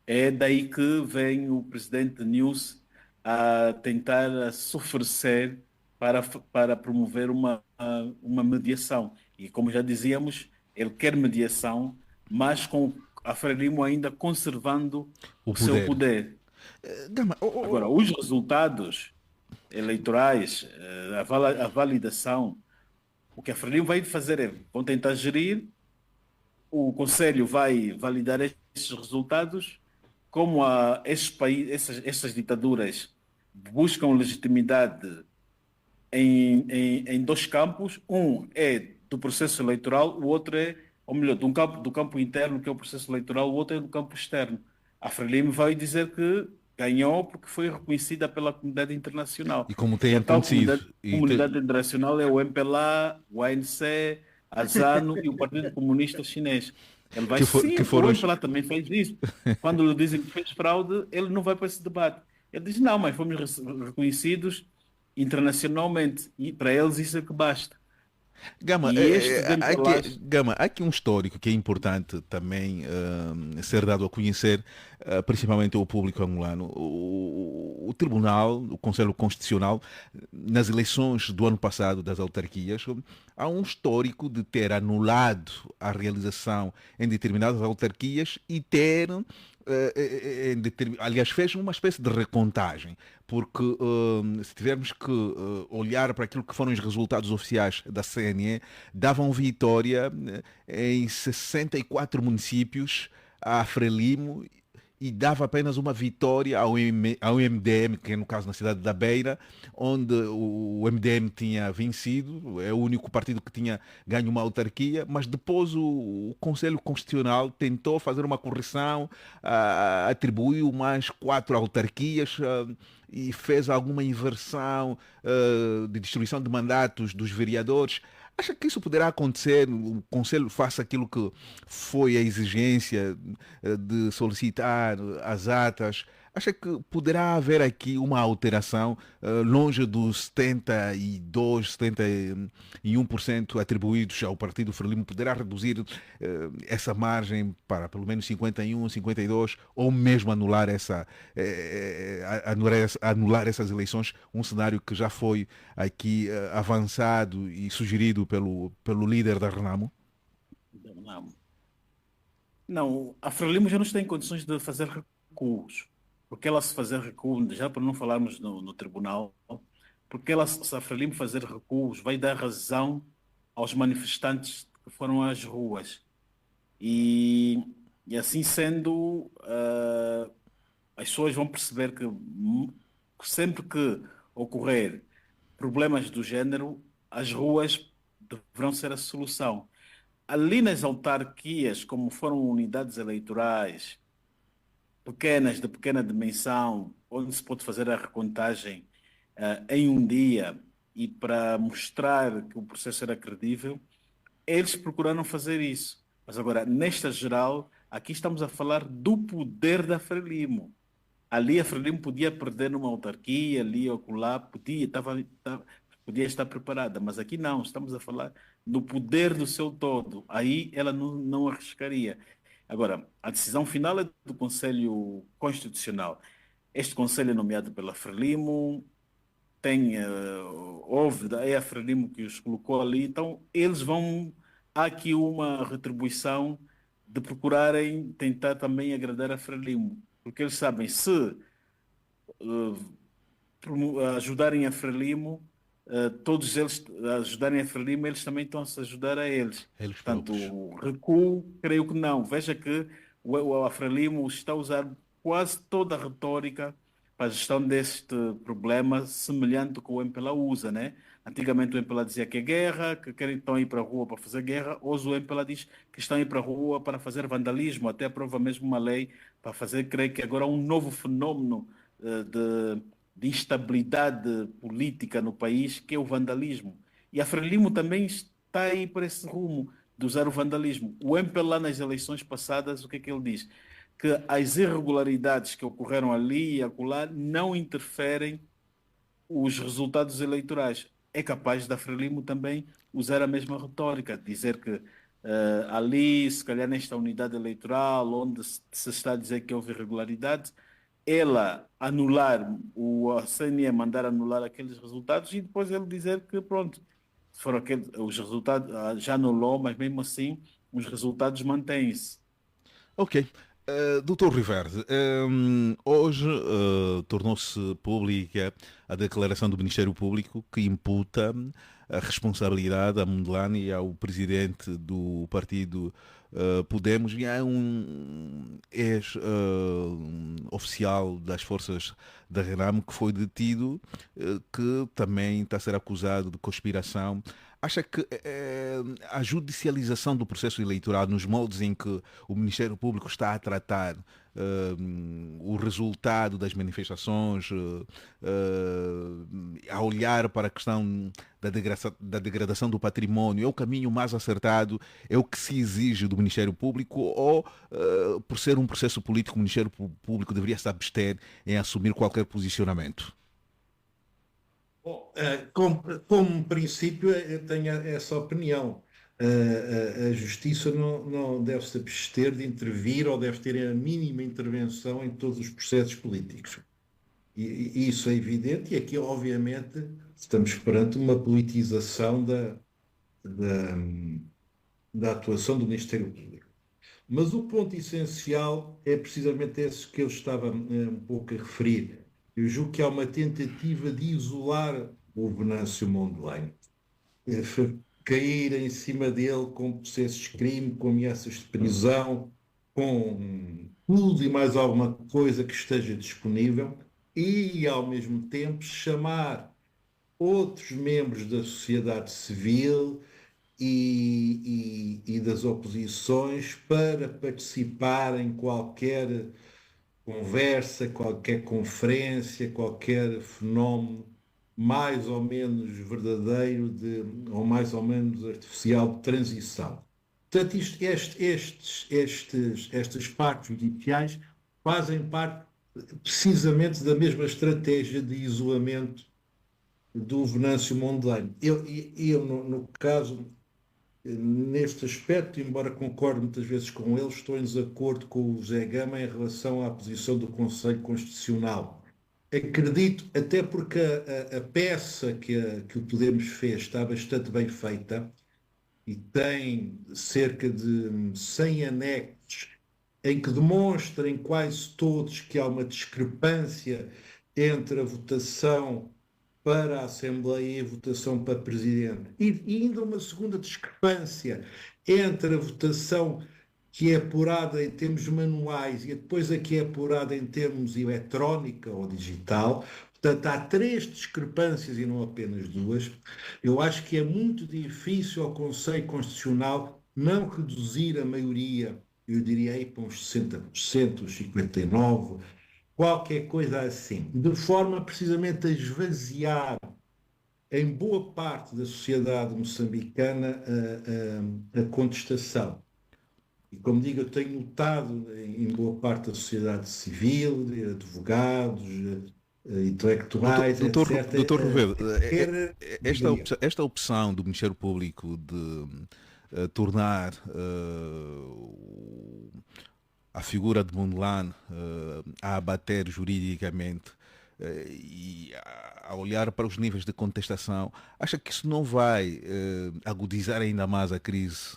é daí que vem o presidente News a tentar se oferecer para promover uma mediação. E como já dizíamos, ele quer mediação, mas com a Frelimo ainda conservando O o seu poder. poder. Gama, Agora, os resultados eleitorais, a validação, o que a Frelimo vai fazer é, vão tentar gerir, o Conselho vai validar esses resultados, como esses países, essas ditaduras buscam legitimidade em dois campos, um é do processo eleitoral, o outro é, ou melhor, do campo interno, que é o processo eleitoral, o outro é do campo externo. A Frelimo vai dizer que ganhou porque foi reconhecida pela comunidade internacional. e como tem E a tal acontecido, comunidade internacional é o MPLA, o ANC, a ZANU e o Partido Comunista Chinês. Ele vai, sim, que o foram os, MPLA também fez isso. Quando lhe dizem que fez fraude, ele não vai para esse debate. Ele diz, não, mas fomos reconhecidos internacionalmente. E para eles isso é que basta. Gama, E estes MPLAs, Gama, há aqui um histórico que é importante também ser dado a conhecer, principalmente ao público angolano. O Tribunal, o Conselho Constitucional, nas eleições do ano passado das autarquias, há um histórico de ter anulado a realização em determinadas autarquias e ter aliás, fez uma espécie de recontagem, porque se tivermos que olhar para aquilo que foram os resultados oficiais da CNE, davam vitória em 64 municípios à Frelimo e dava apenas uma vitória ao MDM, que é no caso na cidade da Beira, onde o MDM tinha vencido, é o único partido que tinha ganho uma autarquia, mas depois o Conselho Constitucional tentou fazer uma correção, atribuiu mais 4 autarquias, e fez alguma inversão de distribuição de mandatos dos vereadores. Acha que isso poderá acontecer? O Conselho faça aquilo que foi a exigência de solicitar as atas. Acha que poderá haver aqui uma alteração longe dos 72, 71% atribuídos ao Partido Frelimo? Poderá reduzir essa margem para pelo menos 51, 52 ou mesmo anular essas eleições? Um cenário que já foi aqui avançado e sugerido pelo líder da Renamo? não, não, a Frelimo já não tem condições de fazer recuos. Porque ela se fazer recuo, já para não falarmos no tribunal, porque ela, se a Frelimo fazer recuos, vai dar razão aos manifestantes que foram às ruas. E, e assim sendo, as pessoas vão perceber que sempre que ocorrer problemas do género, as ruas deverão ser a solução. Ali nas autarquias, como foram unidades eleitorais pequenas, de pequena dimensão, onde se pode fazer a recontagem em um dia e para mostrar que o processo era credível, eles procuraram fazer isso. Mas agora, nesta geral, aqui estamos a falar do poder da Frelimo. Ali a Frelimo podia perder numa autarquia, ali ou acolá, podia estar preparada, mas aqui não, estamos a falar do poder do seu todo. Aí ela não arriscaria. Agora, a decisão final é do Conselho Constitucional. Este Conselho é nomeado pela Frelimo, é a Frelimo que os colocou ali, então há aqui uma retribuição de procurarem tentar também agradar a Frelimo, porque eles sabem, se ajudarem a Frelimo, todos eles ajudarem a Frelimo, eles também estão a se ajudar a eles. Eles Portanto, próprios. o recuo, creio que não. Veja que a Frelimo está a usar quase toda a retórica para a gestão deste problema, semelhante com o MPLA usa, né? Antigamente o MPLA dizia que é guerra, que estão a ir para a rua para fazer guerra. Hoje o MPLA diz que estão a ir para a rua para fazer vandalismo, até aprova mesmo uma lei para fazer crer que agora há um novo fenómeno de instabilidade política no país, que é o vandalismo. E a Frelimo também está aí por esse rumo de usar o vandalismo. O MPLA nas eleições passadas, o que é que ele diz? Que as irregularidades que ocorreram ali e acolá não interferem os resultados eleitorais. É capaz da Frelimo também usar a mesma retórica, dizer que ali, se calhar nesta unidade eleitoral, onde se está a dizer que houve irregularidades, ela anular, a CNE mandar anular aqueles resultados e depois ele dizer que, pronto, foram os resultados, já anulou, mas mesmo assim os resultados mantêm-se. Ok. Doutor Riverde, hoje tornou-se pública a declaração do Ministério Público que imputa a responsabilidade a Mondlane e ao presidente do partido Podemos e a um ex-oficial das forças da Renam que foi detido, que também está a ser acusado de conspiração. Acha que a judicialização do processo eleitoral, nos moldes em que o Ministério Público está a tratar o resultado das manifestações, a olhar para a questão da degradação do património, é o caminho mais acertado, é o que se exige do Ministério Público, ou, por ser um processo político, o Ministério Público deveria se abster em assumir qualquer posicionamento? Bom, como princípio, eu tenho essa opinião. A justiça não deve se abster de intervir ou deve ter a mínima intervenção em todos os processos políticos. E isso é evidente, e aqui, obviamente, estamos perante uma politização da atuação do Ministério Público. Mas o ponto essencial é precisamente esse que eu estava um pouco a referir. Eu julgo que há uma tentativa de isolar o Venâncio Mondlane, cair em cima dele com processos de crime, com ameaças de prisão, com tudo e mais alguma coisa que esteja disponível e, ao mesmo tempo, chamar outros membros da sociedade civil e das oposições para participar em qualquer conversa, qualquer conferência, qualquer fenómeno mais ou menos verdadeiro ou mais ou menos artificial de transição. Portanto, estas partes judiciais fazem parte precisamente da mesma estratégia de isolamento do Venâncio Mondlane. Eu no caso, neste aspecto, embora concorde muitas vezes com ele, estou em desacordo com o Zé Gama em relação à posição do Conselho Constitucional. Acredito, até porque a peça que o Podemos fez está bastante bem feita e tem cerca de 100 anexos em que demonstrem quase todos que há uma discrepância entre a votação para a Assembleia e a votação para Presidente. E ainda uma segunda discrepância entre a votação que é apurada em termos manuais e depois a que é apurada em termos eletrónica ou digital. Portanto, há 3 discrepâncias e não apenas 2. Eu acho que é muito difícil ao Conselho Constitucional não reduzir a maioria, eu diria aí para uns 60%, uns 59%, qualquer coisa assim, de forma precisamente a esvaziar em boa parte da sociedade moçambicana a contestação. E como digo, eu tenho notado em boa parte da sociedade civil, de advogados, intelectuais, etc. Doutor Riverde, esta opção do Ministério Público de tornar a figura de Mondlane a abater juridicamente e a olhar para os níveis de contestação, acha que isso não vai agudizar ainda mais a crise?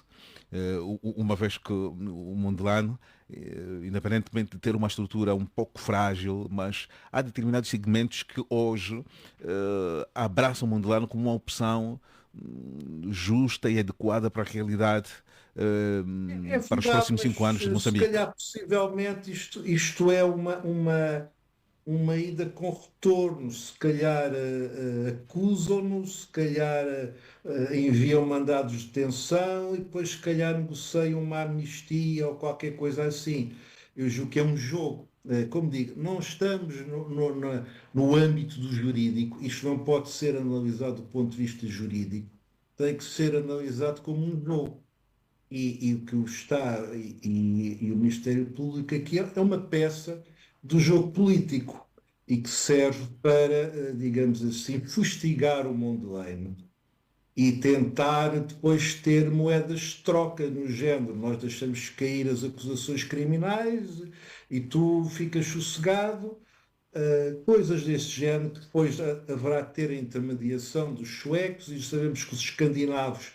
Uma vez que o Mondlane, independentemente de ter uma estrutura um pouco frágil, mas há determinados segmentos que hoje abraçam o Mondlane como uma opção justa e adequada para a realidade para os próximos 5 anos de Moçambique. Se calhar, possivelmente, isto é uma uma ida com retorno. Se calhar acusam-nos, se calhar enviam mandados de detenção e depois, se calhar, negociam uma amnistia ou qualquer coisa assim. Eu julgo que é um jogo. Como digo, não estamos no âmbito do jurídico, isto não pode ser analisado do ponto de vista jurídico, tem que ser analisado como um jogo. E o que está e o Ministério Público aqui é uma peça do jogo político e que serve para, digamos assim, fustigar o Mondlane e tentar depois ter moedas de troca no género. Nós deixamos cair as acusações criminais e tu ficas sossegado. Coisas desse género, que depois haverá de ter a intermediação dos suecos, e sabemos que os escandinavos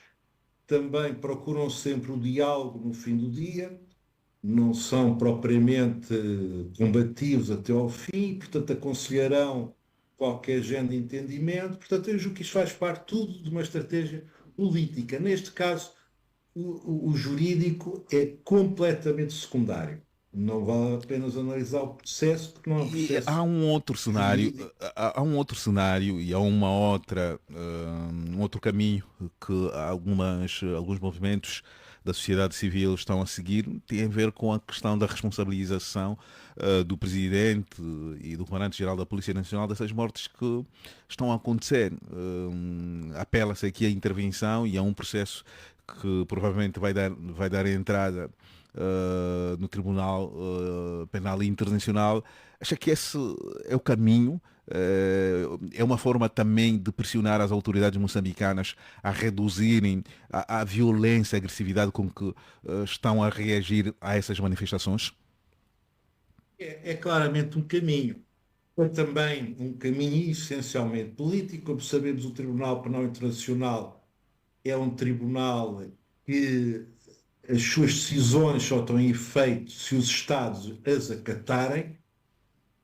também procuram sempre o diálogo no fim do dia, não são propriamente combativos até ao fim, portanto aconselharão qualquer género de entendimento. Portanto, eu julgo que isto faz parte tudo de uma estratégia política. Neste caso, o jurídico é completamente secundário. Não vale apenas analisar o processo, porque não é um E processo há um outro cenário, jurídico. há um outro cenário e há uma outra, um outro caminho que alguns movimentos da sociedade civil estão a seguir, tem a ver com a questão da responsabilização do presidente e do comandante-geral da Polícia Nacional dessas mortes que estão a acontecer. Apela-se aqui à intervenção e a um processo que provavelmente vai dar entrada no Tribunal Penal Internacional. Acha que esse é o caminho? É uma forma também de pressionar as autoridades moçambicanas a reduzirem a violência, a agressividade com que estão a reagir a essas manifestações? É claramente um caminho. É também um caminho essencialmente político. Como sabemos, o Tribunal Penal Internacional é um tribunal que as suas decisões só estão em efeito se os Estados as acatarem,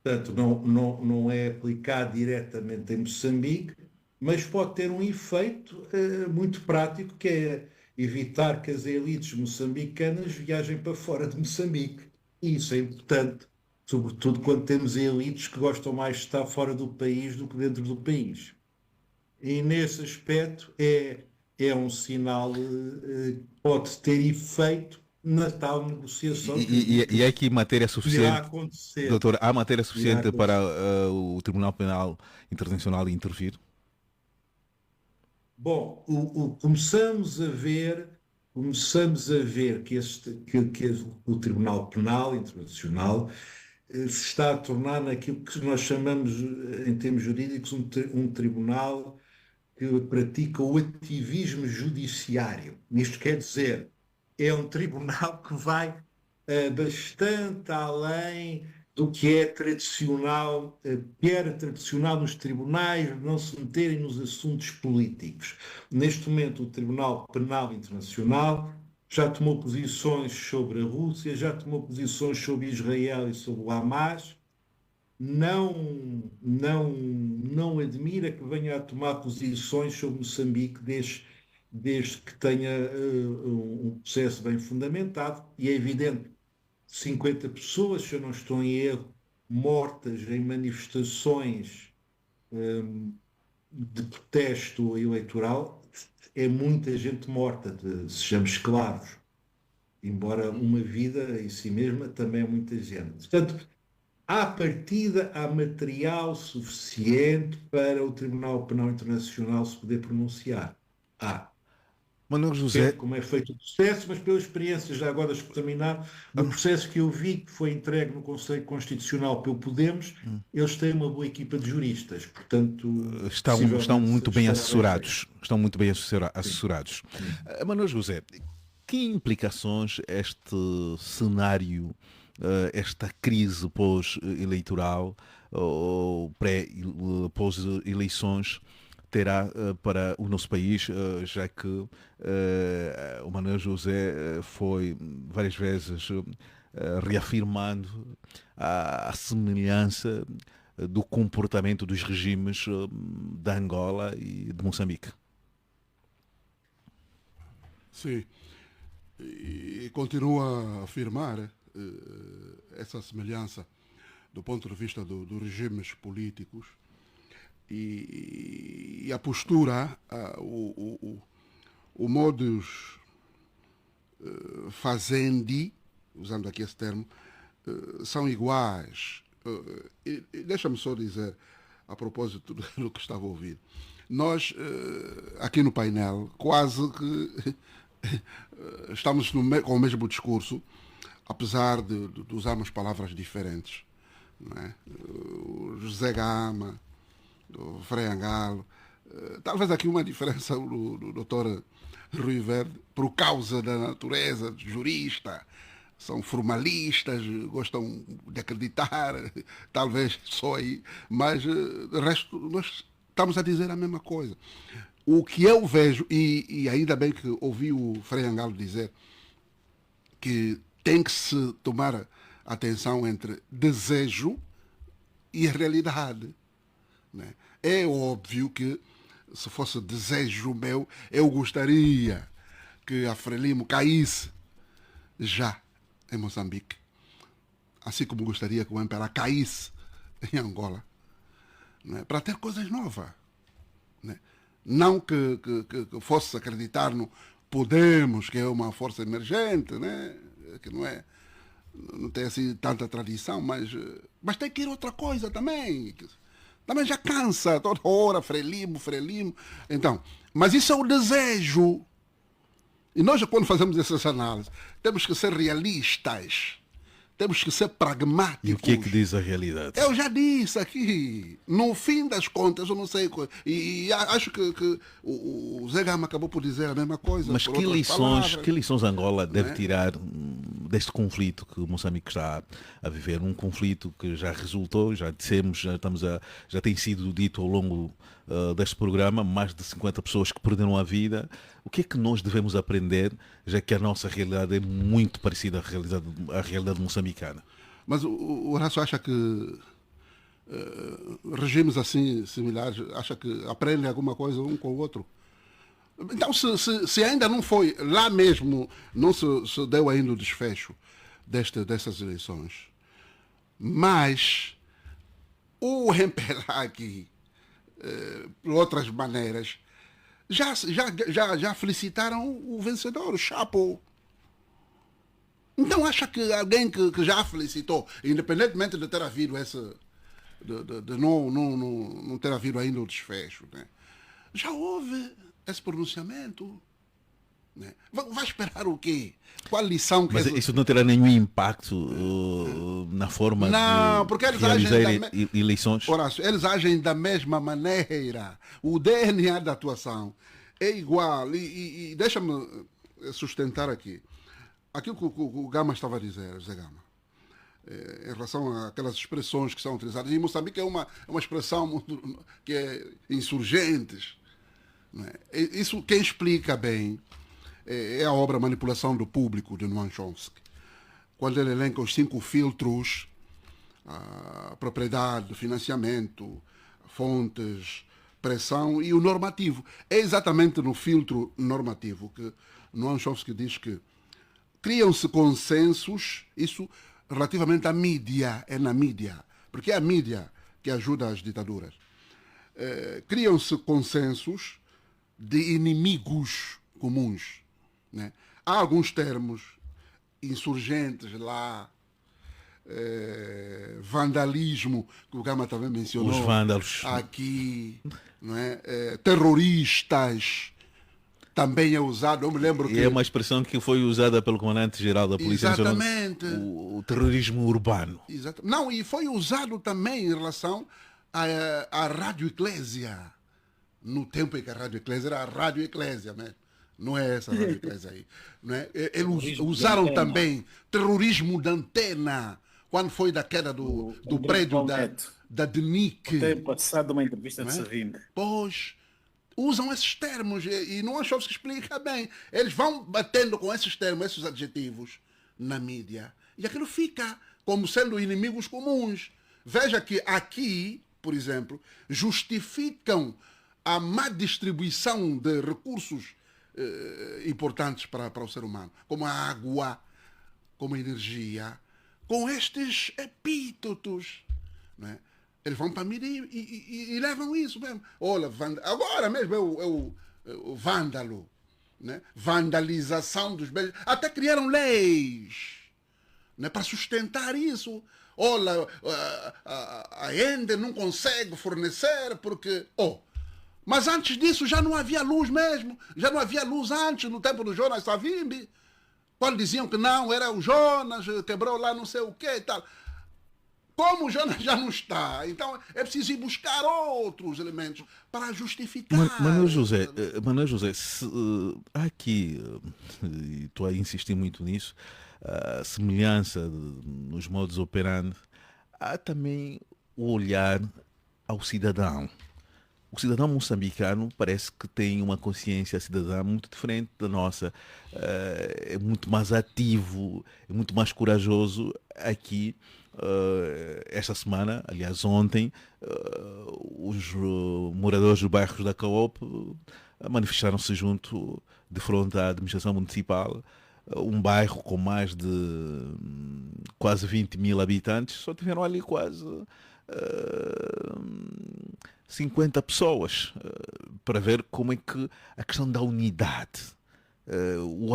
portanto, não é aplicado diretamente em Moçambique, mas pode ter um efeito muito prático, que é evitar que as elites moçambicanas viajem para fora de Moçambique. E isso é importante, sobretudo quando temos elites que gostam mais de estar fora do país do que dentro do país. E nesse aspecto é um sinal que pode ter efeito na tal negociação que eu digo E é aqui matéria que irá suficiente, acontecer. doutor, há matéria Irá suficiente para acontecer. o Tribunal Penal Internacional intervir? Bom, começamos a ver que o Tribunal Penal Internacional se está a tornar naquilo que nós chamamos, em termos jurídicos, um tribunal que pratica o ativismo judiciário. Isto quer dizer, é um tribunal que vai bastante além do que é tradicional, que era tradicional nos tribunais, não se meterem nos assuntos políticos. Neste momento, o Tribunal Penal Internacional já tomou posições sobre a Rússia, já tomou posições sobre Israel e sobre o Hamas. Não admira que venha a tomar posições sobre Moçambique desde que tenha um processo bem fundamentado. E é evidente, 50 pessoas, se eu não estou em erro, mortas em manifestações de protesto eleitoral, é muita gente morta, sejamos claros. Embora uma vida em si mesma também é muita gente. Portanto, à partida, há material suficiente para o Tribunal Penal Internacional se poder pronunciar. Há. Manuel Depende José, de como é feito o processo, mas pela experiência, já agora examinar, do processo que eu vi, que foi entregue no Conselho Constitucional pelo Podemos, eles têm uma boa equipa de juristas, portanto, estão possivelmente muito bem estará bem feito. assessorados. Estão muito bem Sim, assessorados. sim. Manuel José, que implicações este cenário, esta crise pós-eleitoral ou pós-eleições terá para o nosso país, já que o Manuel José foi várias vezes reafirmando a semelhança do comportamento dos regimes da Angola e de Moçambique. Sim. E continua a afirmar essa semelhança. do ponto de vista dos regimes políticos, e a postura, o modus fazendi, usando aqui esse termo, são iguais. E deixa-me só dizer, a propósito do que estava a ouvir, nós, aqui no painel, quase que estamos com o mesmo discurso, apesar de usarmos palavras diferentes. Não é? O José Gama, o Frei Angalo, talvez aqui uma diferença do doutor Rui Verde, por causa da natureza, jurista, são formalistas, gostam de acreditar, talvez só aí, mas de resto nós estamos a dizer a mesma coisa. O que eu vejo, e ainda bem que ouvi o Frei Angalo dizer que tem que se tomar atenção entre desejo e realidade. Né? É óbvio que, se fosse desejo meu, eu gostaria que a Frelimo caísse já em Moçambique, assim como gostaria que o MPLA caísse em Angola, né? Para ter coisas novas. Né? Não que fosse acreditar no Podemos, que é uma força emergente, né? Que não tem assim tanta tradição, mas tem que ir outra coisa também. Também já cansa, toda hora, Frelimo. Então, mas isso é o desejo. E nós, quando fazemos essas análises, temos que ser realistas. Temos que ser pragmáticos. E o que é que diz a realidade? Eu já disse aqui. No fim das contas, eu não sei. E acho que o Zé Gama acabou por dizer a mesma coisa. Mas que lições Angola deve tirar deste conflito que Moçambique está a viver? Um conflito que já resultou, já dissemos, já tem sido dito ao longo deste programa, mais de 50 pessoas que perderam a vida. O que é que nós devemos aprender, já que a nossa realidade é muito parecida à realidade moçambicana? Mas o Horácio acha que regimes assim similares, acha que aprendem alguma coisa um com o outro? Então, se ainda não foi, lá mesmo, não se deu ainda o desfecho dessas eleições, mas o MPLA aqui, por outras maneiras, já felicitaram o vencedor, o Chapo. Então acha que alguém que já felicitou, independentemente de ter havido de não ter havido ainda o desfecho, né? Já houve esse pronunciamento. Né? Vai esperar o quê? Qual lição que... Mas isso não terá nenhum impacto na forma porque eles realizar eleições? Horácio, eles agem da mesma maneira. O DNA da atuação é igual. E deixa-me sustentar aqui. Aquilo que o Gama estava a dizer, Zé Gama, em relação àquelas expressões que são utilizadas. E Moçambique é uma expressão muito, que é insurgentes. Não é? Isso quem explica bem é a obra Manipulação do Público, de Noam Chomsky. Quando ele elenca os 5 filtros, a propriedade, financiamento, fontes, pressão e o normativo. É exatamente no filtro normativo que Noam Chomsky diz que criam-se consensos, isso relativamente à mídia, é na mídia, porque é a mídia que ajuda as ditaduras. Criam-se consensos de inimigos comuns. Né? Há alguns termos insurgentes lá, vandalismo, que o Gama também mencionou. Os vândalos. Aqui, não é? Terroristas, também é usado, eu me lembro que... É uma expressão que foi usada pelo comandante-geral da Polícia Nacional. Exatamente. O terrorismo urbano. Exatamente. Não, e foi usado também em relação à Rádio Eclésia. No tempo em que a Rádio Eclésia era a Rádio Eclésia, né? Não é essa Rádio Eclésia aí. Não é? Eles usaram também terrorismo de antena, quando foi da queda do prédio da DNIC. Tem passado uma entrevista de Savimbi. Pois, usam esses termos e não achou que se explica bem. Eles vão batendo com esses termos, esses adjetivos na mídia e aquilo fica como sendo inimigos comuns. Veja que aqui, por exemplo, justificam a má distribuição de recursos importantes para o ser humano, como a água, como a energia, com estes epítetos, não é? Eles vão para a mídia e levam isso mesmo. Olha, agora mesmo é o vândalo, né? Vandalização dos bens. Até criaram leis, né, para sustentar isso. Olha, a Ende não consegue fornecer porque... mas antes disso já não havia luz mesmo. Já não havia luz antes, no tempo do Jonas Savimbi. Quando diziam que não, era o Jonas, quebrou lá não sei o quê e tal. Como o Jonas já não está, então é preciso ir buscar outros elementos para justificar. Manuel José, há aqui, e estou a insistir muito nisso, a semelhança nos modos operandi, há também o olhar ao cidadão. O cidadão moçambicano parece que tem uma consciência cidadã muito diferente da nossa. É muito mais ativo, é muito mais corajoso aqui. Esta semana, aliás ontem, os moradores dos bairros da Coop manifestaram-se junto de frente à administração municipal. Um bairro com mais de quase 20 mil habitantes, só tiveram ali quase 50 pessoas, para ver como é que a questão da unidade, o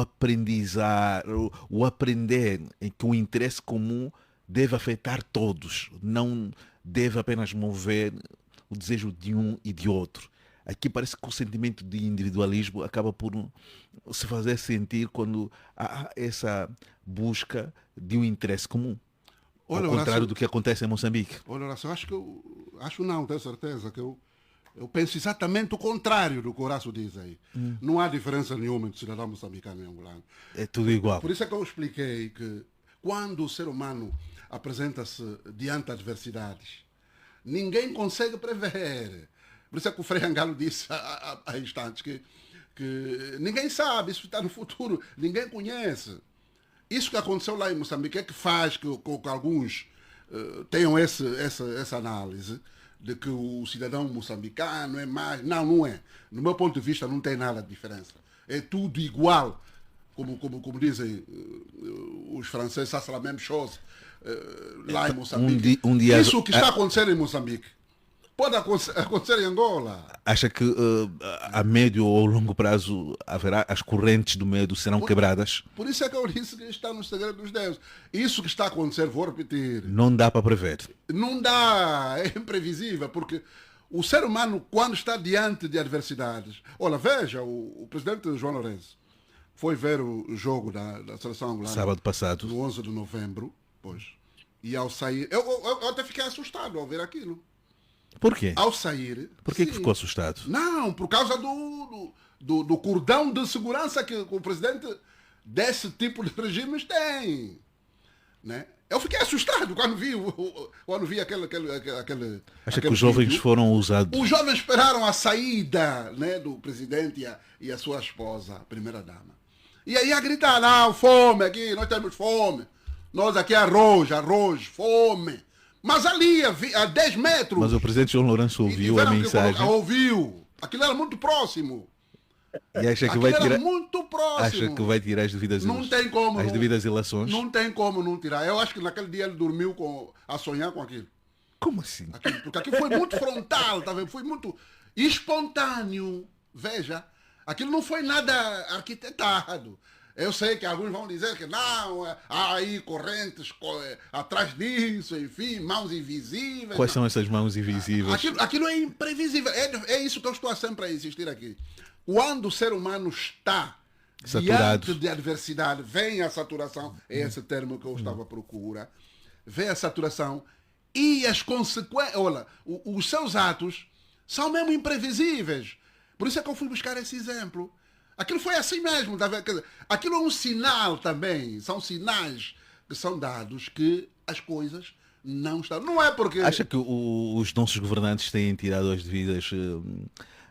aprender em que o interesse comum deve afetar todos, não deve apenas mover o desejo de um e de outro. Aqui parece que o sentimento de individualismo acaba por se fazer sentir quando há essa busca de um interesse comum. Olha, ao contrário do que acontece em Moçambique. Olha, Horácio, tenho certeza que eu penso exatamente o contrário do que o Horácio diz aí. Não há diferença nenhuma entre cidadão moçambicano e angolano. É tudo igual. Por isso é que eu expliquei que quando o ser humano apresenta-se diante de adversidades, ninguém consegue prever. Por isso é que o Frei Angalo disse há instantes que ninguém sabe, isso está no futuro, ninguém conhece. Isso que aconteceu lá em Moçambique é que faz que alguns tenham essa análise de que o cidadão moçambicano é mais... Não é. No meu ponto de vista não tem nada de diferença. É tudo igual. Como dizem os franceses, ça sera la même chose lá em Moçambique. Isso que está acontecendo em Moçambique pode acontecer em Angola. Acha que a médio ou longo prazo haverá, as correntes do medo serão quebradas? Por isso é que eu disse que está no segredo dos deuses. Isso que está a acontecer, vou repetir. Não dá para prever. Não dá, é imprevisível, porque o ser humano, quando está diante de adversidades... Olha, veja, o presidente João Lourenço foi ver o jogo da seleção angolana. Sábado passado. No 11 de novembro, pois. E ao sair... Eu até fiquei assustado ao ver aquilo. Por quê? Ao sair... Por que ficou assustado? Não, por causa do cordão de segurança que o presidente desse tipo de regimes tem. Né? Eu fiquei assustado quando vi aquele Acha que os jovens vídeo. Foram usados? Os jovens esperaram a saída, né, do presidente e a sua esposa, a primeira-dama. E aí a gritar, não, fome aqui, nós temos fome. Nós aqui arroz, fome. Mas ali, a 10 metros... Mas o presidente João Lourenço ouviu a mensagem. Ouviu. Aquilo era muito próximo. E acha que muito próximo. Acha que vai tirar as devidas Não tem como. As devidas ilações? Não tem como não tirar. Eu acho que naquele dia ele dormiu a sonhar com aquilo. Como assim? Porque aquilo foi muito frontal, tá vendo? Foi muito espontâneo. Veja, aquilo não foi nada arquitetado. Eu sei que alguns vão dizer que não, há aí correntes atrás disso, enfim, mãos invisíveis. Quais são essas mãos invisíveis? Aquilo é imprevisível. É isso que eu estou sempre a insistir aqui. Quando o ser humano está saturado, diante de adversidade, vem a saturação, é esse termo que eu estava à procura, vem a saturação e as consequências, olha, os seus atos são mesmo imprevisíveis. Por isso é que eu fui buscar esse exemplo. Aquilo foi assim mesmo. Tá? Aquilo é um sinal também. São sinais que são dados que as coisas não estão. Não é porque... Acha que os nossos governantes têm tirado as devidas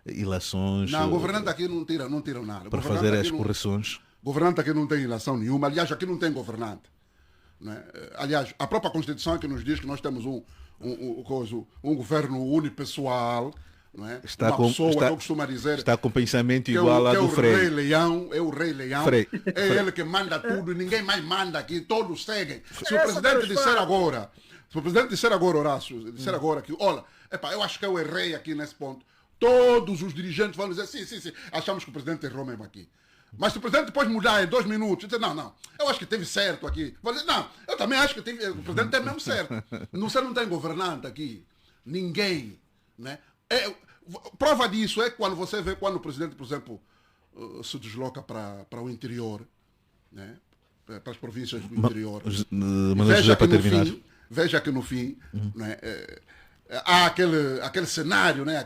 ilações? Não, governante aqui não tiram nada. Para fazer as correções? Governante aqui não tem ilação nenhuma. Aliás, aqui não tem governante. Não é? Aliás, a própria Constituição é que nos diz que nós temos um governo unipessoal, não é? Está Uma com- pessoa está- que eu costumo dizer Está com pensamento que é igual o, ao que é do o Rei Frei. Leão, é o Rei Leão, Frei. é ele que manda tudo, ninguém mais manda aqui, todos seguem. Se o Essa presidente que eu disser falo. agora, se o presidente disser agora, Horácio, disser agora que, olha, epá, eu acho que eu errei aqui nesse ponto, todos os dirigentes vão dizer, sim, achamos que o presidente errou mesmo aqui. Mas se o presidente depois mudar em 2 minutos, dizer, não, eu acho que teve certo aqui. Vou dizer, não, eu também acho que o presidente tem mesmo certo. Você não tem governante aqui. Ninguém. Né? Prova disso é quando você vê quando o presidente, por exemplo, se desloca para o interior, né? Para as províncias do interior. Mas já para terminar. Veja que no fim né? Há aquele cenário, né?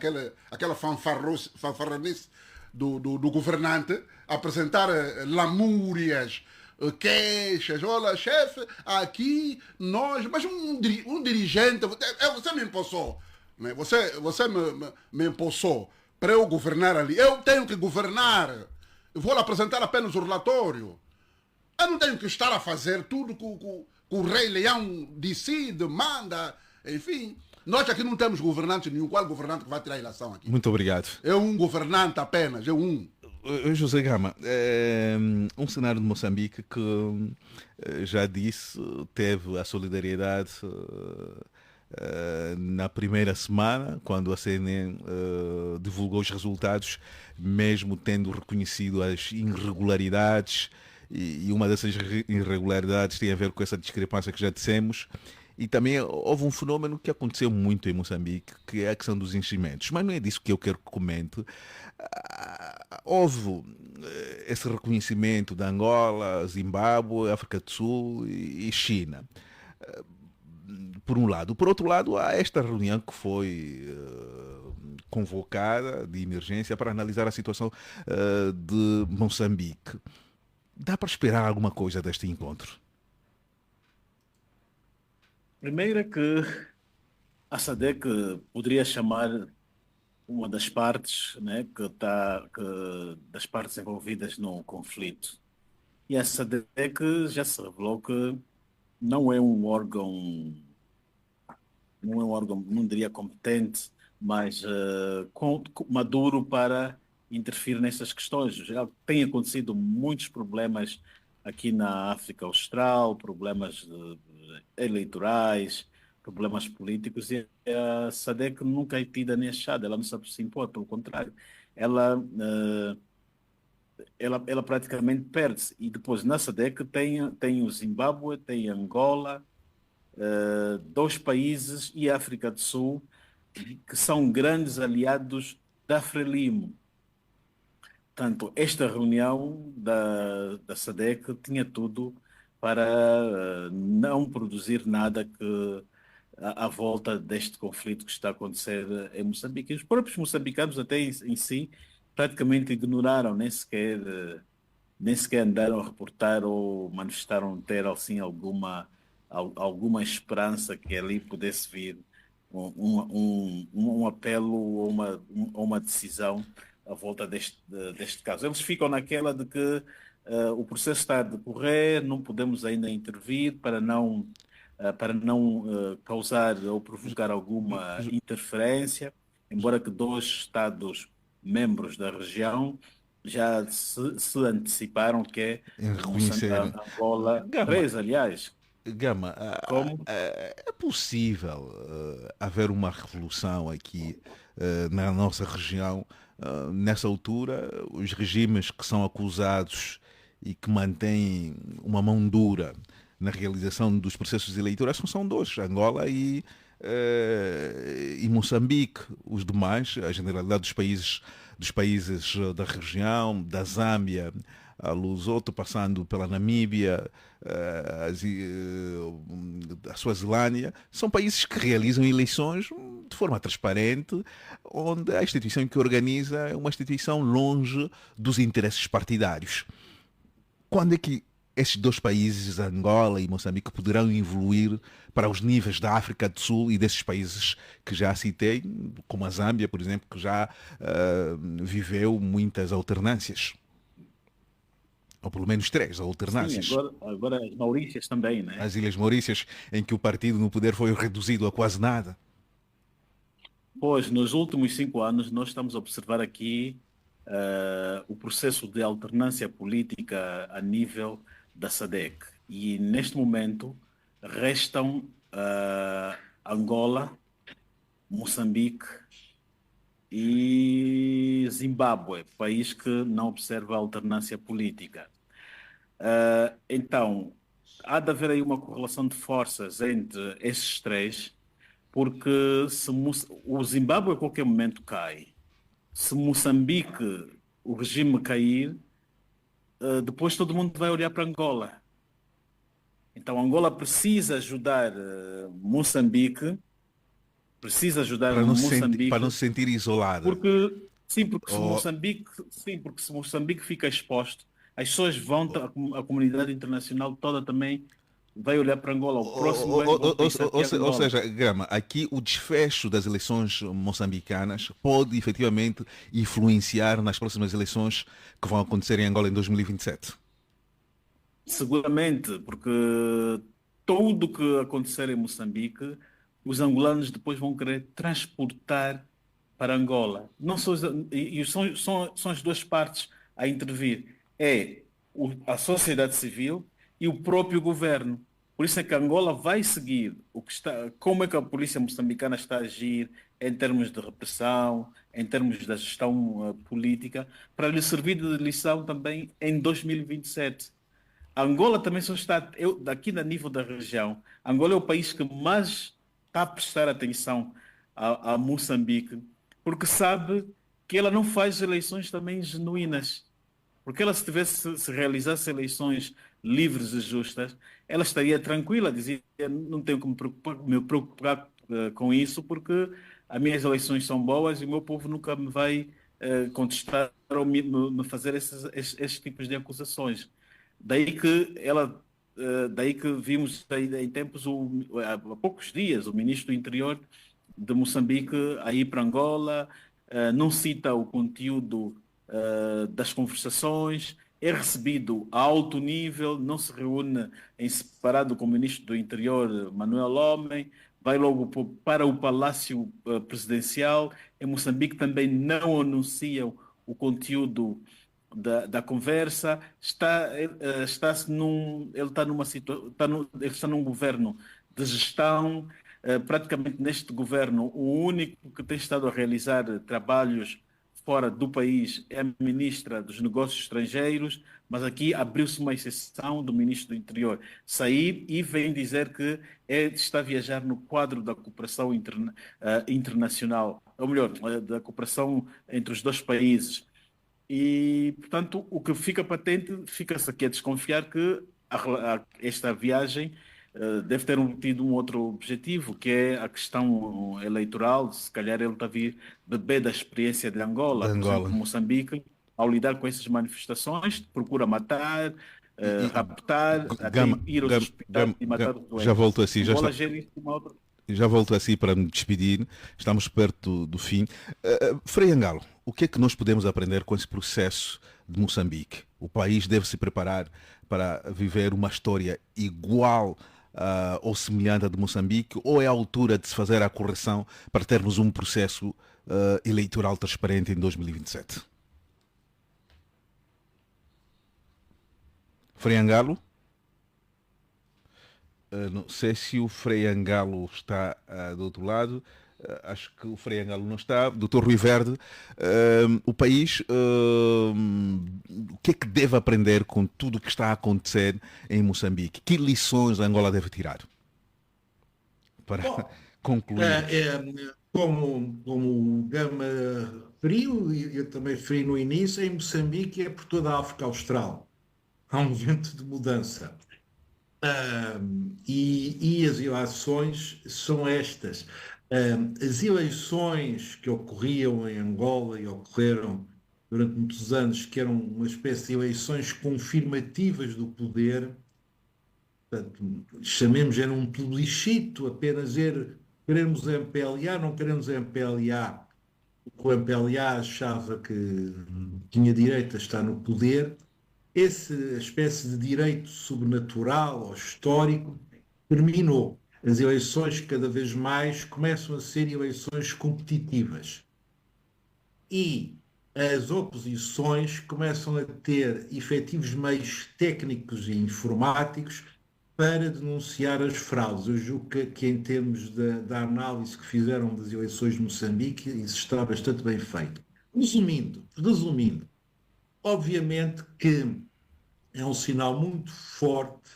aquela fanfarronice do governante apresentar lamúrias, queixas. Olha, chefe, aqui nós... Mas um dirigente... Você me impulsou. Né? Você me impulsou para eu governar ali. Eu tenho que governar. Eu vou lhe apresentar apenas o relatório. Eu não tenho que estar a fazer tudo que o Rei Leão decide, manda, enfim. Nós aqui não temos governante nenhum. Qual governante que vai tirar a eleição aqui? Muito obrigado. É um governante apenas, é um. José Gama, um cenário de Moçambique que já disse, teve a solidariedade na primeira semana, quando a CNN divulgou os resultados, mesmo tendo reconhecido as irregularidades, e uma dessas irregularidades tem a ver com essa discrepância que já dissemos. E também houve um fenómeno que aconteceu muito em Moçambique, que é a questão dos enchimentos. Mas não é disso que eu quero que comente. Houve esse reconhecimento de Angola, Zimbábue, África do Sul e China. Por um lado. Por outro lado, há esta reunião que foi convocada de emergência para analisar a situação de Moçambique. Dá para esperar alguma coisa deste encontro? Primeiro é que a SADC poderia chamar uma das partes, né, das partes envolvidas no conflito. E a SADC já se revelou que não é um órgão, não diria competente, mas maduro para interferir nessas questões. Já tem acontecido muitos problemas aqui na África Austral, problemas eleitorais, problemas políticos, e a SADC nunca é tida nem achada, ela não sabe se impor, pelo contrário, ela praticamente perde-se. E depois na SADC tem o Zimbábue, tem Angola, 2 países e a África do Sul, que são grandes aliados da Frelimo. Portanto, esta reunião da SADC tinha tudo para não produzir nada que à volta deste conflito que está a acontecer em Moçambique. E os próprios moçambicanos até em si praticamente ignoraram, nem sequer andaram a reportar ou manifestaram ter assim alguma esperança que ali pudesse vir um apelo ou uma decisão à volta deste caso. Eles ficam naquela de que o processo está a decorrer, não podemos ainda intervir para não causar ou provocar alguma interferência, embora que 2 Estados membros da região já se anteciparam, que é Angola, 3, aliás. Gama, Como? é possível haver uma revolução aqui na nossa região. Nessa altura, os regimes que são acusados e que mantêm uma mão dura na realização dos processos eleitorais são 2, Angola e Moçambique. Os demais, a generalidade dos países da região, da Zâmbia, a Lesoto, passando pela Namíbia, a Suazilândia, são países que realizam eleições de forma transparente, onde a instituição que organiza é uma instituição longe dos interesses partidários. Quando é que esses 2 países, Angola e Moçambique, poderão evoluir para os níveis da África do Sul e desses países que já citei, como a Zâmbia, por exemplo, que já viveu muitas alternâncias? Ou pelo menos 3 alternâncias. Sim, agora as Maurícias também, né? As Ilhas Maurícias, em que o partido no poder foi reduzido a quase nada. Pois, nos últimos 5 anos, nós estamos a observar aqui o processo de alternância política a nível da SADC. E, neste momento, restam Angola, Moçambique e Zimbábue, país que não observa a alternância política. Então, há de haver aí uma correlação de forças entre esses três, porque se o Zimbábue a qualquer momento cai, se Moçambique, o regime cair, depois todo mundo vai olhar para Angola. Então Angola precisa ajudar para não Moçambique, se sentir isolada. porque porque se Oh, Moçambique fica exposto, as pessoas vão, a comunidade internacional toda também vai olhar para Angola. O próximo vão pensar que é de ou Angola. seja, Grama, aqui o desfecho das eleições moçambicanas pode efetivamente influenciar nas próximas eleições que vão acontecer em Angola em 2027. Seguramente, porque tudo o que acontecer em Moçambique, os angolanos depois vão querer transportar para Angola. Não são, são as duas partes a intervir. É a sociedade civil e o próprio governo. Por isso é que Angola vai seguir como é que a polícia moçambicana está a agir em termos de repressão, em termos da gestão política, para lhe servir de lição também em 2027. Angola também só está, daqui no nível da região, Angola é o país que mais está a prestar atenção a Moçambique, porque sabe que ela não faz eleições também genuínas. Porque ela, se realizasse eleições livres e justas, ela estaria tranquila, dizia, não tenho que me preocupar com isso, porque as minhas eleições são boas e o meu povo nunca me vai contestar ou me fazer esses tipos de acusações. Daí que vimos aí, em tempos, há poucos dias, o ministro do Interior de Moçambique a ir para Angola, não cita o conteúdo das conversações, é recebido a alto nível, não se reúne em separado com o ministro do Interior, Manuel Homem, vai logo para o Palácio Presidencial. Em Moçambique também não anunciam o conteúdo da conversa. Ele está ele está num governo de gestão. Praticamente neste governo, o único que tem estado a realizar trabalhos fora do país é a ministra dos Negócios Estrangeiros, mas aqui abriu-se uma exceção do ministro do Interior sair e vem dizer que está a viajar no quadro da cooperação internacional, ou melhor, da cooperação entre os dois países. E, portanto, o que fica patente, fica-se aqui a desconfiar que esta viagem deve ter tido um outro objetivo, que é a questão eleitoral. Se calhar ele está a vir beber da experiência de De Angola. Por Angola. exemplo, Moçambique, ao lidar com essas manifestações, procura matar, E raptar, até Gama, ir aos hospitais e matar os já doentes. volto assim, Angola gera isso de uma outra. já volto assim para me despedir. Estamos perto do fim. Frei Angalo, o que é que nós podemos aprender com esse processo de Moçambique? O país deve se preparar para viver uma história igual ou semelhante à de Moçambique, ou é a altura de se fazer a correção para termos um processo eleitoral transparente em 2027? Frei Angalo? Não sei se o Frei Angalo está do outro lado. Acho que o Frei Angalo não está. Doutor Rui Verde, o país, o que é que deve aprender com tudo o que está a acontecer em Moçambique? Que lições a Angola deve tirar? Para Bom, concluir. como o Gama referiu, e eu também referi no início, em Moçambique é por toda a África Austral. Há um vento de mudança. E as eleições são estas. As eleições que ocorriam em Angola e ocorreram durante muitos anos, que eram uma espécie de eleições confirmativas do poder, portanto, chamemos, era um plebiscito, apenas queremos MPLA, não queremos MPLA, o MPLA achava que tinha direito a estar no poder. Essa espécie de direito sobrenatural ou histórico terminou. as eleições cada vez mais começam a ser eleições competitivas e as oposições começam a ter efetivos meios técnicos e informáticos para denunciar as fraudes. Eu julgo que em termos da análise que fizeram das eleições de Moçambique, isso está bastante bem feito. Resumindo, obviamente que é um sinal muito forte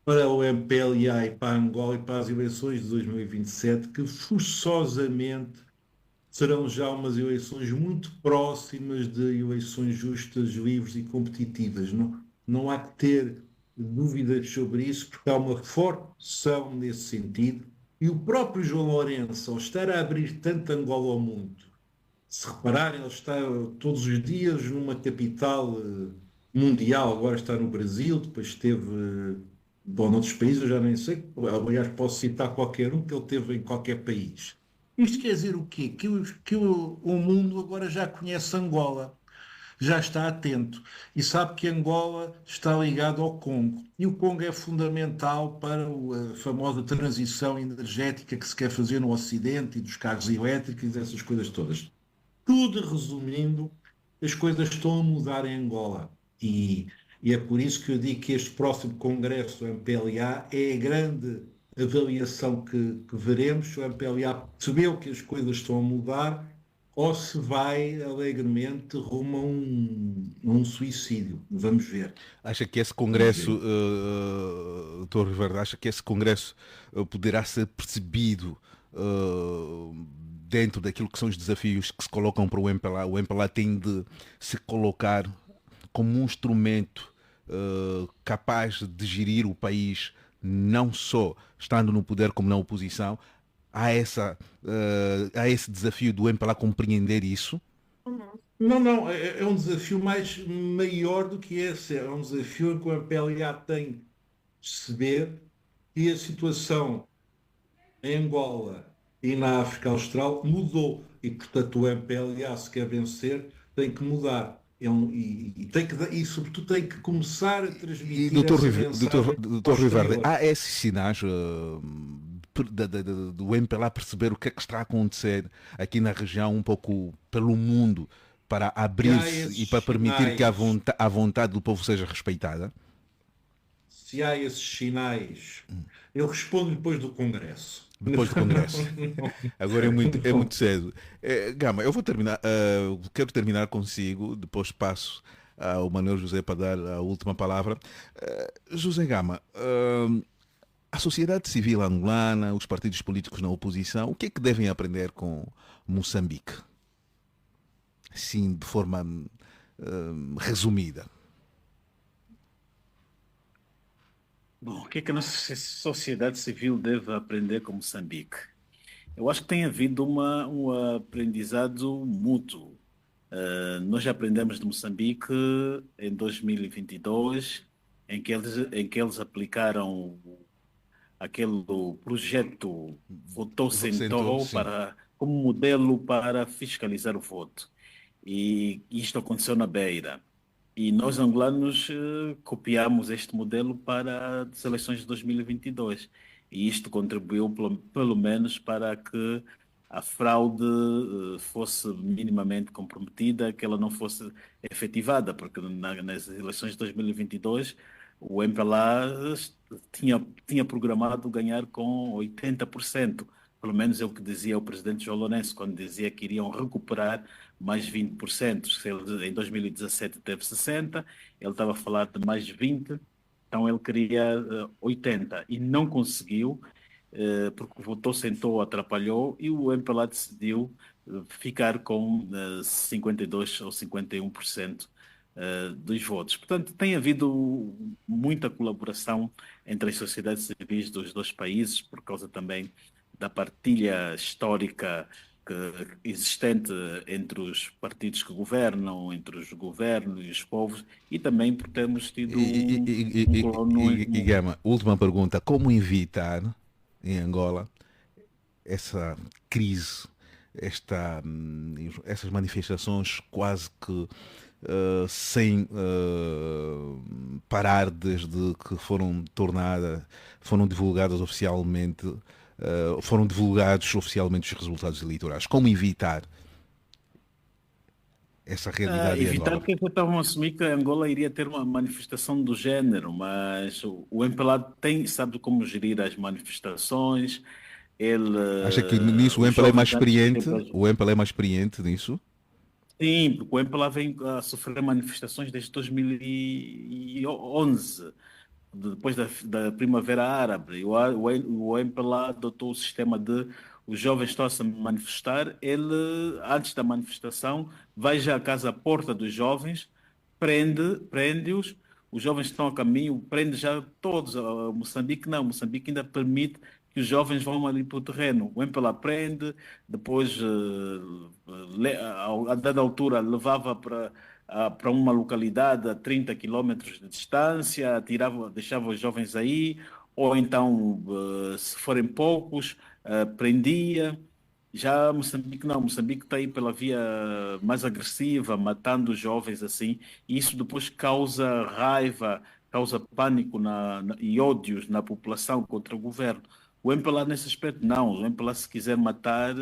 para o MPLA e para Angola e para as eleições de 2027, que forçosamente serão já umas eleições muito próximas de eleições justas, livres e competitivas. Não há que ter dúvidas sobre isso, porque há uma forte pressão nesse sentido. E o próprio João Lourenço, ao estar a abrir tanto Angola ao mundo, se repararem, ele está todos os dias numa capital mundial, agora está no Brasil, depois esteve bom, noutros países, eu já nem sei, aliás, posso citar qualquer um que ele teve em qualquer país. Isto quer dizer o quê? Que o mundo agora já conhece Angola, já está atento e sabe que Angola está ligado ao Congo. E o Congo é fundamental para a famosa transição energética que se quer fazer no Ocidente e dos carros elétricos, essas coisas todas. Tudo resumindo, as coisas estão a mudar em Angola. E é por isso que eu digo que este próximo congresso do MPLA é a grande avaliação que veremos, se o MPLA percebeu que as coisas estão a mudar ou se vai alegremente rumo a um suicídio. Vamos ver. Acha que esse congresso, Dr. Riverde, acha que esse congresso poderá ser percebido dentro daquilo que são os desafios que se colocam para o MPLA? O MPLA tem de se colocar como um instrumento capaz de gerir o país, não só estando no poder como na oposição. Há esse desafio do MPLA compreender isso? Não, é um desafio maior do que esse. É um desafio em que o MPLA tem de perceber que a situação em Angola e na África Austral mudou e, portanto, o MPLA, se quer vencer, tem que mudar. E sobretudo, tem que começar a transmitir Dr. Riverde, há esses sinais do MPLA perceber o que é que está a acontecer aqui na região, um pouco pelo mundo, para abrir-se e para permitir que a vontade do povo seja respeitada? Se há esses sinais, eu respondo depois do Congresso. Depois do Congresso. Agora é muito cedo. Gama, eu vou terminar. Quero terminar consigo, depois passo ao Manuel José para dar a última palavra. José Gama, a sociedade civil angolana, os partidos políticos na oposição, o que é que devem aprender com Moçambique? Assim, de forma resumida. Bom, o que é que a nossa sociedade civil deve aprender com Moçambique? Eu acho que tem havido um aprendizado mútuo. Nós já aprendemos de Moçambique em 2022, em que eles aplicaram aquele projeto Votou-Sentou como modelo para fiscalizar o voto. E isto aconteceu na Beira. E nós, angolanos, copiamos este modelo para as eleições de 2022. E isto contribuiu, pelo menos, para que a fraude fosse minimamente comprometida, que ela não fosse efetivada, porque nas eleições de 2022 o MPLA tinha programado ganhar com 80%. Pelo menos é o que dizia o presidente João Lourenço, quando dizia que iriam recuperar mais 20%. Se ele, em 2017 teve 60%, ele estava a falar de mais 20%, então ele queria 80%. E não conseguiu, porque Votou-Sentou atrapalhou e o MPLA decidiu ficar com 52% ou 51% dos votos. Portanto, tem havido muita colaboração entre as sociedades civis dos dois países, por causa também da partilha histórica existente entre os partidos que governam, entre os governos e os povos, e também por termos tido E Gama, última pergunta: como evitar em Angola essa crise, essas manifestações quase que sem parar desde que foram divulgadas oficialmente, foram divulgados oficialmente os resultados eleitorais? Como evitar essa realidade em Evitar Angola? que estavam a assumir que Angola iria ter uma manifestação do género, mas o MPLA sabe como gerir as manifestações. Ele, Acha que nisso o os MPLA é mais jovens antes de experiente? ir para O MPLA é mais experiente nisso? Sim, porque o MPLA vem a sofrer manifestações desde 2011, depois da Primavera Árabe. O MPLA adotou o sistema de os jovens estão a se manifestar, ele, antes da manifestação, vai já à casa à porta dos jovens, prende-os, os jovens estão a caminho, prende já todos. Moçambique não, Moçambique ainda permite que os jovens vão ali para o terreno. O MPLA prende, depois, a dada altura, levava para uma localidade a 30 quilómetros de distância, deixava os jovens aí, ou então, se forem poucos, prendia. Já Moçambique não, Moçambique está aí pela via mais agressiva, matando os jovens assim, e isso depois causa raiva, causa pânico e ódios na população contra o governo. O MPLA nesse aspecto não, o MPLA se quiser matar,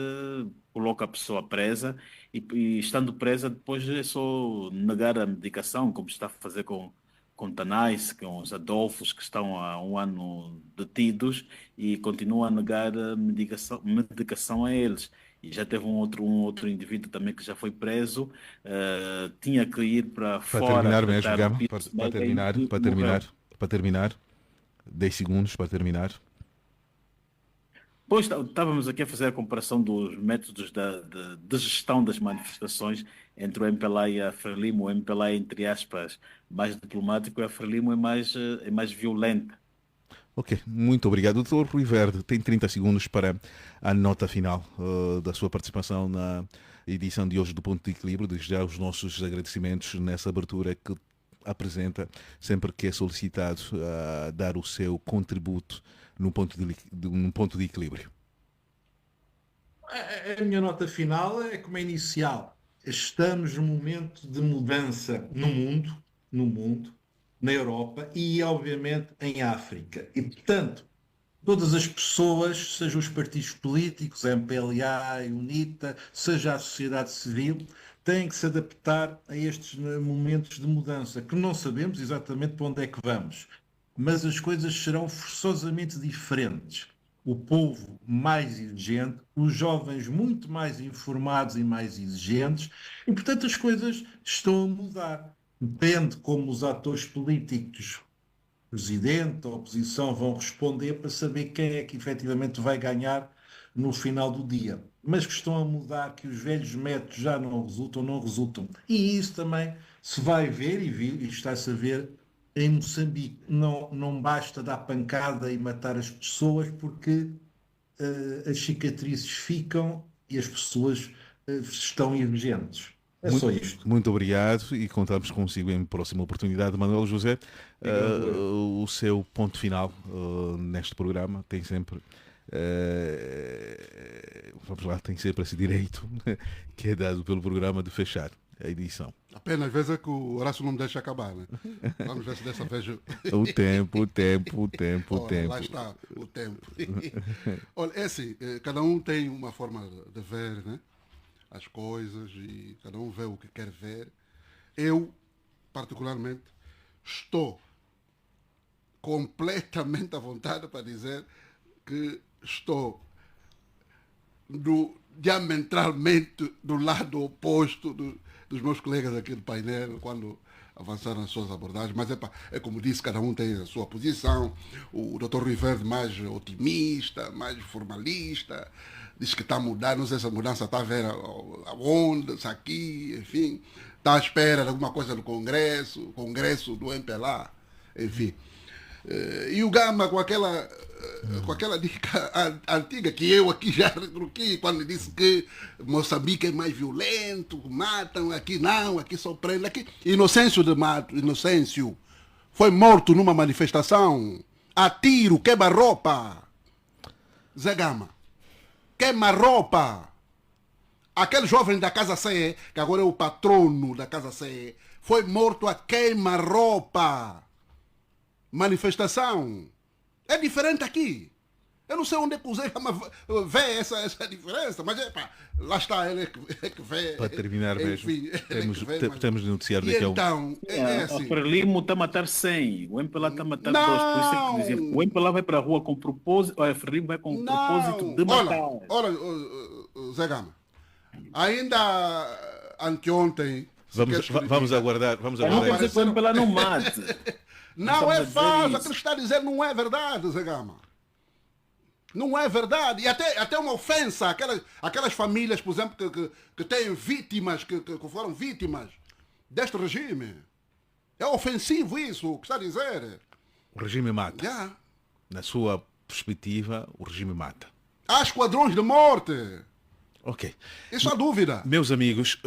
coloca a pessoa presa e estando presa depois é só negar a medicação, como está a fazer com Tanais, com os Adolfos que estão há um ano detidos e continua a negar a medicação a eles. E já teve um outro indivíduo também que já foi preso, tinha que ir para Para fora terminar mesmo, tratar Gama, o vírus para Mega terminar, e para morreu. terminar, para terminar, 10 segundos para terminar. Pois estávamos aqui a fazer a comparação dos métodos de gestão das manifestações entre o MPLA e a Frelimo. O MPLA é, entre aspas, mais diplomático e a Frelimo é mais violenta. Ok, muito obrigado. Doutor Rui Verde, tem 30 segundos para a nota final da sua participação na edição de hoje do Ponto de Equilíbrio. Desde já os nossos agradecimentos nessa abertura que apresenta sempre que é solicitado a dar o seu contributo num ponto de equilíbrio. A minha nota final é como a inicial. Estamos num momento de mudança no mundo, na Europa e, obviamente, em África. E, portanto, todas as pessoas, sejam os partidos políticos, a MPLA, a UNITA, seja a sociedade civil, têm que se adaptar a estes momentos de mudança, que não sabemos exatamente para onde é que vamos, mas as coisas serão forçosamente diferentes. O povo mais exigente, os jovens muito mais informados e mais exigentes, e portanto as coisas estão a mudar. Depende como os atores políticos, presidente, a oposição, vão responder para saber quem é que efetivamente vai ganhar no final do dia. Mas que estão a mudar, que os velhos métodos já não resultam. E isso também se vai ver e está-se a ver em Moçambique. Não basta dar pancada e matar as pessoas porque as cicatrizes ficam e as pessoas estão emergentes. É só isto. Muito obrigado e contamos consigo em próxima oportunidade. Manuel José, o seu ponto final neste programa tem sempre vamos lá, tem sempre esse direito que é dado pelo programa de fechar a edição. Apenas às vezes é que o Horácio não me deixa acabar, né? Vamos ver se dessa vez O tempo. Ora, lá está o tempo. Olha, é assim, cada um tem uma forma de ver, né, as coisas e cada um vê o que quer ver. Eu, particularmente, estou completamente à vontade para dizer que estou diametralmente do lado oposto dos meus colegas aqui do painel quando avançaram as suas abordagens, mas é como disse, cada um tem a sua posição. O Dr. Rui Verde mais otimista, mais formalista, diz que está a mudar, não sei se a mudança está a ver aonde, se aqui, enfim, está à espera de alguma coisa do Congresso do MPLA, enfim. E o Gama com aquela dica antiga que eu aqui já retruquei quando disse que Moçambique é mais violento, matam, aqui não, aqui só prendem, aqui. Inocêncio foi morto numa manifestação a tiro, queima-roupa. Zé Gama, queima-roupa. Aquele jovem da Casa C, que agora é o patrono da Casa C, foi morto a queima-roupa. manifestação. É diferente aqui. Eu não sei onde é que o Zé Gama vê essa diferença, mas lá está, ele é que vê. Para terminar mesmo, temos de noticiar e daqui a então, é assim. O Frelimo está a matar 100, o MPLA está a matar 2. Por isso é que dizem, o MPLA vai para a rua com propósito, o Frelimo vai com propósito de matar. Olha, Zé Gama, ainda anteontem... Vamos aguardar. Não quer dizer que o MPLA não mate. Não é falso, aquilo que está a dizer não é verdade, Zé Gama. Não é verdade. E até uma ofensa aquelas famílias, por exemplo, que têm vítimas, que foram vítimas deste regime. É ofensivo isso, o que está a dizer. O regime mata. Yeah. Na sua perspectiva, o regime mata. Há esquadrões de morte. Ok. Isso há dúvida. Meus amigos...